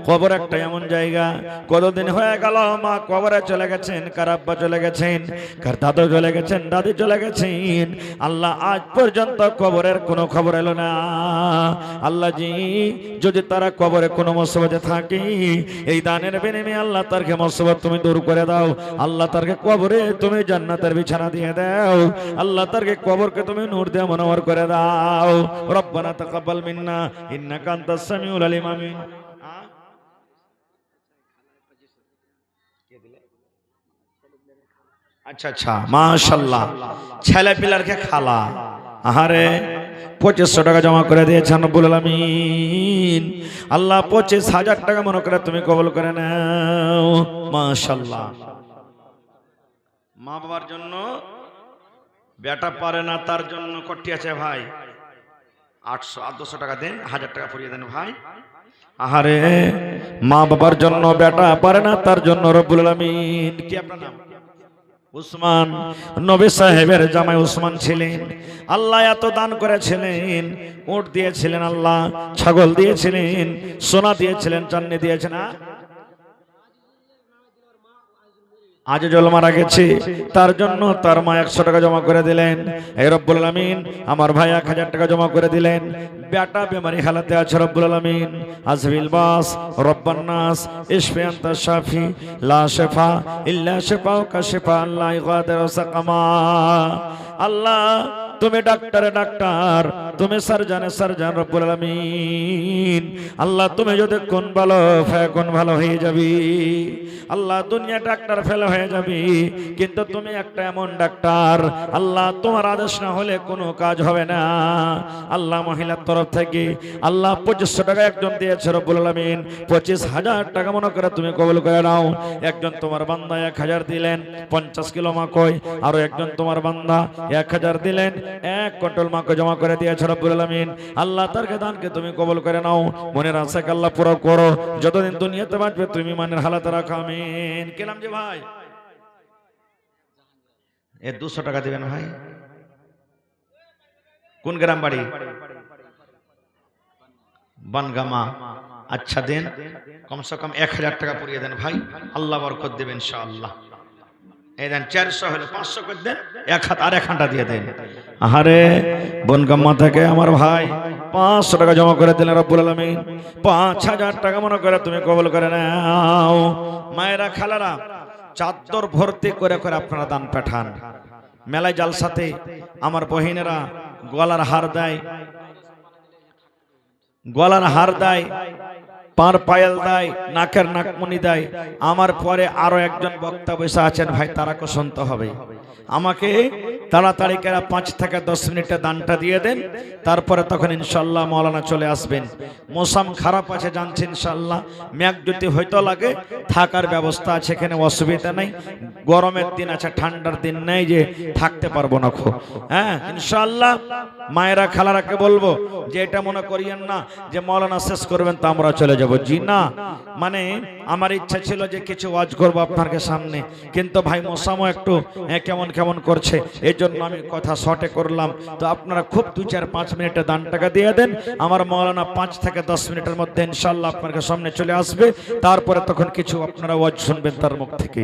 কবর একটা এমন জায়গা। কতদিন হয়ে গেল মা কবরে চলে গেছেন, কার আব্বা চলে গেছেন, কার দাদু চলে গেছেন, গেছেন, দাদি চলে গেছেন, আল্লাহ আজ পর্যন্ত কবরের কোনো খবর এলো না। আল্লাহ জি, যদি তারা কবরে কোনো মুসিবতে থাকে, এই দানের বিনিময়ে আল্লাহ তারকে মুসিবত তুমি দূর করে দাও। আল্লাহ তারকে কবরে তুমি জান্নাতের বিছানা দিয়ে দাও। আল্লাহ তারকে কবরকে তুমি নূর দিয়ে মনোহর করে দাও। রব্বানা তাকাব্বাল মিন্না ইন্নাকা আনতাস সামিউল আলিম। আমিন। আচ্ছা আচ্ছা, মাশাআল্লাহ, ছেলে পিলারকে খালা, আহারে 2500 টাকা জমা করে দিয়েছেন রব্বুল আলামিন। আল্লাহ 25,000 টাকা মনে করে তুমি কবুল করে নাও। মাশাআল্লাহ। মা বাবার জন্য বেটা পারে না, তার জন্য কটি আছে ভাই? 800 টাকা দেন, 1000 টাকা পরিয়ে দেন ভাই। আহারে, মা বাবার জন্য বেটা পারে না, তার জন্য রব্বুল আলামিন। কি আপনার নাম? উসমান। নবী সাহেবের জামাই উসমান ছিলেন। আল্লাহ এত দান করেছিলেন, উট দিয়েছিলেন, আল্লাহ ছাগল দিয়েছিলেন, সোনা দিয়েছিলেন, চাঁদনি দিয়েছেন। আজিজুল মারা গেছে, তার জন্য তার মা 100 টাকা জমা করে দিলেন। এই রব্বুল আলামিন আমার ভাই 1000 টাকা জমা করে দিলেন। বেটা বেমারি হালাতে আছে রব্বুল আলামিন। আজবিল বাস রব্বান নাস ইশফি আনতা শাফি লা শিফা ইল্লা শিফাউকা শিফা লা ইগাদিরু সাকামা। আল্লাহ তুমি ডাক্তারে ডাক্তার, তুমি সার্জনে সার্জন রব্বুল আলামিন। আল্লাহ তুমি যদি কোন ভালো কোন ভালো হয়ে যাবি। আল্লাহ দুনিয়া ডাক্তার ফেল হয়ে যাবি, কিন্তু তুমি একটা এমন ডাক্তার, আল্লাহ তোমার আদেশ না হলে কোনো কাজ হবে না। আল্লাহ মহিলার তরফ থেকে আল্লাহ 2500 টাকা একজন দিয়েছে রব্বুল আলামিন। 25,000 টাকা মনে করে তুমি কবুল করে নাও। একজন তোমার বান্দা 1000 দিলেন, 50 কিলো মাকই। আরো একজন তোমার বান্দা 1000 দিলেন, 1 কুইন্টাল মাকই জমা করে দিয়েছে রব্বুল আলামিন। আল্লাহ তার দানকে তুমি কবুল করে নাও। মনের আশাকে আল্লাহ পুরো করো। যতদিন দুনিয়াতে বাঁচবে তুমি মানের হালাতে রাখো। আমিন। কি নাম যে ভাই? 200 টাকা দিবেন ভাই। কোন গ্রাম বাড়ি? বানগামা। আচ্ছা দেন, কমসে কম 1000 টাকা পরিয়ে দেন ভাই, আল্লাহ বরকত দেবেন ইনশাআল্লাহ। এই দেন 400 হলো 500 করে দেন, এক হাত আর এক হাঁটা দিয়ে দেন। আহারে, বনগাম্মা থেকে আমার ভাই 500 টাকা জমা করে দিলেন রব্বুল আলামিন। 5000 টাকা মনে করে তুমি কবুল করে নাও। মায়েরা খালারা চাদর ভর্তি করে করে আপনারা দান পাঠান। মেলায় জালসাতে আমার বহিনেরা গলার হার দেয়, গলার হার দেয়, পার পায়েল দেয়, নাকের নাকমণি দেয়। আমার পরে আরো একজন বক্তা বসে আছেন ভাই, তারাকে শুনতে হবে। আমাকে তাড়াতাড়ি করে 5 থেকে 10 মিনিটে দানটা দিয়ে দেন, তারপরে তখন ইনশাল্লাহ মাওলানা চলে আসবেন। মৌসুম খারাপ আছে জানছি, ইনশাল্লাহ মেঘ যদি হয়তো লাগে থাকার ব্যবস্থা আছে, এখানে অসুবিধা নেই। গরমের দিন আছে, ঠান্ডার দিন নেই যে থাকতে পারবো না। হ্যাঁ ইনশাল্লাহ মায়েরা খালারাকে বলবো যে এটা মনে করিয়েন না যে মাওলানা শেষ করবেন তো আমরা চলে যাব। জি না, মানে আমার ইচ্ছা ছিল যে কিছু ওয়াজ করবো আপনার সামনে, কিন্তু ভাই মৌসুমও একটু কেমন কেমন করছে, এই জন্য আমি কথা শর্টে করলাম। তো আপনারা খুব 2-4-5 মিনিটে দান টাকা দিয়ে দেন। আমার মাওলানা 5 থেকে 10 মিনিটের মধ্যে ইনশাআল্লাহ আপনার সামনে চলে আসবে, তারপরে তখন কিছু আপনারা ওয়াজ শুনবেন তার মুখ থেকে।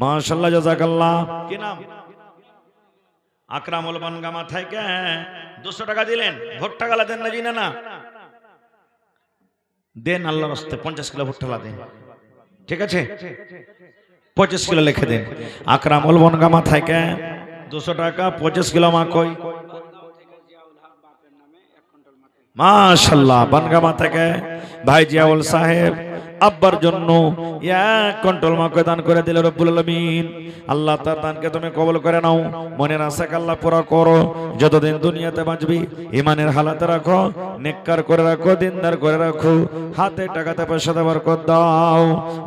মাশাআল্লাহ, জাযাকাল্লাহ। কি নাম? আকরামুল বনগামা থেকে 200 টাকা দিলেন। ভুট্টা গালা দেন না? জি না? দেন আল্লাহর রাস্তায় 50 কিলো ভুট্টা গালা দেন, ঠিক আছে? 25 কিলো লিখে দেন। আকরামুল বনগামা থেকে 200 টাকা, 25 কিলো মাকই। মাশাআল্লাহ। বনগামা থেকে ভাই জিয়াউল সাহেব আব্বার জন্য 1 কুইন্টাল মাকই দান করে দিল রব্বুল আলামিন। আল্লাহ তার দানকে তুমি কবুল করে নাও। মনের আশাকে আল্লাহ পুরা করো। যতদিন দুনিয়াতে বাঁচবি ঈমানের হালাতে রাখো, নেককার করে রাখো, দিনদার করে রাখো, হাতে টাকাতে পয়সাতে বরকত দাও।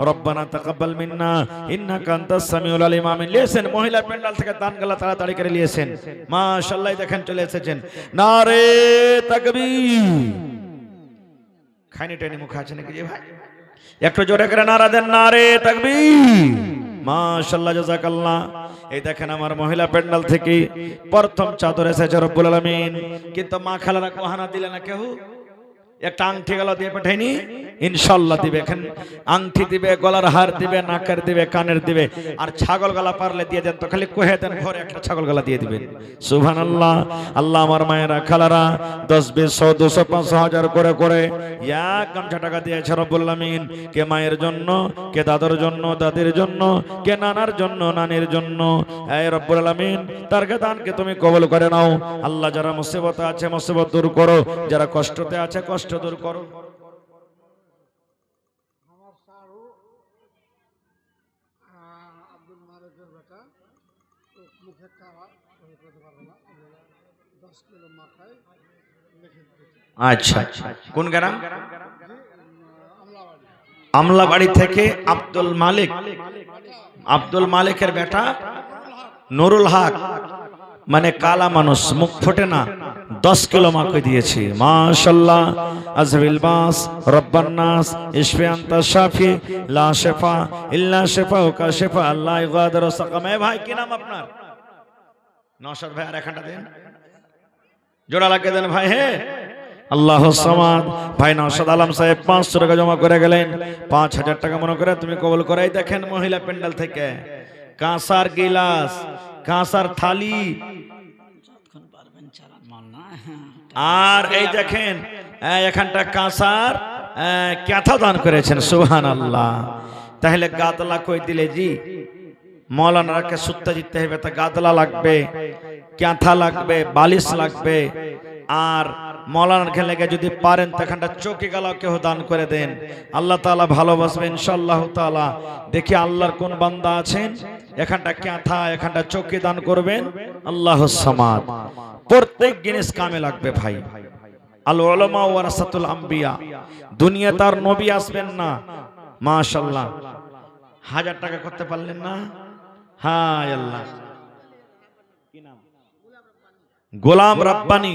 রব্বানা তাকাব্বাল মিন্না ইন্নাকা আনতাস সামিউল আলিম। আমিন। লিয়েছেন মহিলা প্যান্ডেল থেকে দান গালা তাড়াতাড়ি করে লিয়েছেন। মাশাআল্লাহ, দেখেন চলে এসেছেন। নারে তাকবীর। খাইনি টাইনি মুখ আছে নাকি যে ভাই? একটু জোরে করে নারা দেন, নারে তাকবীর। মাশাআল্লাহ, জাযাকাল্লাহ। এই দেখেন আমার মহিলা প্যান্ডেল থেকে প্রথম চাদর এসেছে রব্বুল আলামিন, কিন্তু মা খালারা কোহানা দিলে না কেউ। একটা আংটি গলা দিয়ে পাঠাইনি, ইনশাল্লাহ দিবে। এখন আংটি দিবে, গলার হার দিবে, নাকের দিবে, কানের দিবে। আর ছাগল গলা পারলে দিয়ে দেন তো, খালি কহে দেন ঘরে একটা ছাগল গলা দিয়ে দিবেন। সুবহানাল্লাহ। আল্লাহ আমার মায়েরা খালারা 10, 20, 100, 200, 500, 1000 করে করে এক গামছা টাকা দিয়েছে রব্বুল আমিন। কে মায়ের জন্য, কে দাদার জন্য, দাদির জন্য, কে নানার জন্য, নানির জন্য। এই রব্বুল আমিন তারকে দানকে তুমি কবুল করে নাও। আল্লাহ যারা মুসিবতে আছে মুসিবত দূর করো, যারা কষ্টতে আছে কষ্ট দূর করো। আচ্ছা, কোন গ্রাম? আমলাবাড়ি থেকে আব্দুল মালিক। আব্দুল মালিকের বেটা নুরুল হক, মানে কালা মানুষ, মুখ ফোটে না, 10 কিলো মাকে দিয়েছে। মাশাআল্লাহ। আজবিল বাস রব্বান নাস ইশফি আনতা শাফি লা শিফা ইল্লা শিফাউকা শিফা লা ইগাদিরু সাকাম। ভাই কি নাম আপনার? নওশাদ ভাই, আর এখানটা দেন, জোড়া লাগিয়ে দেন ভাই। হে আল্লাহু সামাদ। ভাই নওশাদ আলম সাহেব 500 টাকা জমা করে গেলেন। 5000 টাকা মনে করে তুমি কবুল করাই। দেখেন মহিলা প্যান্ডেল থেকে কাঁসার গিলাস, কাঁসার থালি, আর এই দেখেন এখানটা কাঁসার ক্যাথা দান করেছেন। সুবহানাল্লাহ। তাহলে গাদলা কই দিলে জি? মৌলানাকে সুত্তা জিততে হবে, তা গাদলা লাগবে, ক্যাথা লাগবে, বালিশ লাগবে। আর মৌলানার খেলে যদি পারেন তখনটা চৌকি গালাও কেউ দান করে দেন। আল্লাহ তাআলা ভালোবাসবেন ইনশাআল্লাহ তাআলা। দেখি আল্লাহর কোন বান্দা আছেন এখানটা ক্যাথা, এখানটা চৌকি দান করবেন। আল্লাহুস সামাদ। প্রত্যেক জিনিস কামে লাগবে ভাই। আল উলামা ওয়ারাসাতুল আম্বিয়া। দুনিয়া তার নবী আসবেন না। মাশাআল্লাহ। 1000 টাকা করতে পারলেন না? হায় আল্লাহ। কি নাম? গোলাম রাব্বানি।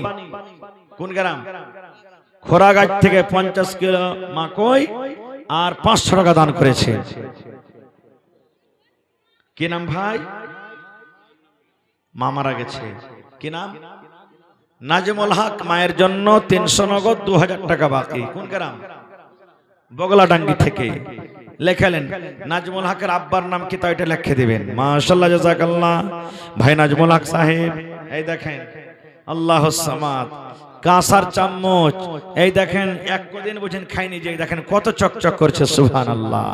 কোন গ্রাম? খোরাগাছ থেকে 50 কিলো মাকই আর 500 টাকা দান করেছে। কি নাম ভাই? মা মারা গেছে। কি নাম? নাজমুল হক। মায়ের জন্য 300 নগদ, 2000 টাকা বাকি। কোন গ্রাম? বগলাডাঙ্গি থেকে লেখালেন। নাজমুল হকের আব্বার নাম কি তা এটা লিখে দিবেন। মাশাআল্লাহ, জাযাকাল্লাহ ভাই নাজমুল হক সাহেব। এই দেখেন আল্লাহুস সামাদ। কাঁসার চামচ, এই দেখেন এক দিন বুঝেন খাইনি, যে দেখেন কত চকচক করছে। সুবহানাল্লাহ।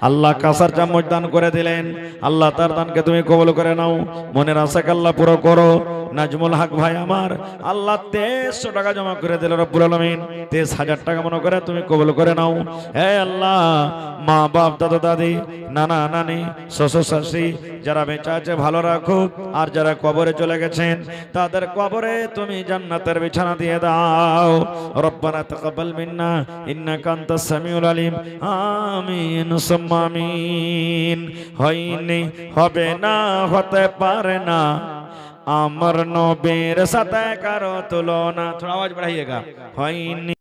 আল্লাহ কাঁসার চামচ দান করে দিলেন। আল্লাহ তার দানকে তুমি কবুল করে নাও। মনের আশাকে আল্লাহ পুরো করো। নাজমুল হক ভাই আমার আল্লাহ 2300 টাকা জমা করে দিল রব্বুল আলামিন। 23000 টাকা মনে করে তুমি কবুল করে নাও। হে আল্লাহ, মা বাপ, দাদা দাদি, নানা নানি, শ্বশুর শাশুড়ি যারা বেঁচে আছে ভালো রাখো, আর যারা কবরে চলে গেছেন তাদের কবরে তুমি জান্নাতের বিছানা দিয়ে দাও। রব্বানা তাকাব্বাল মিন্না ইন্নাকা আনতাস সামিউল আলিম। আমিন সুম্মা আমিন। হয়নি, হবে না, হতে পারে না আমার নবীর সাথে কারো তুলনা। থোড়া আওয়াজ बढ़ाइएगा। হয়নি।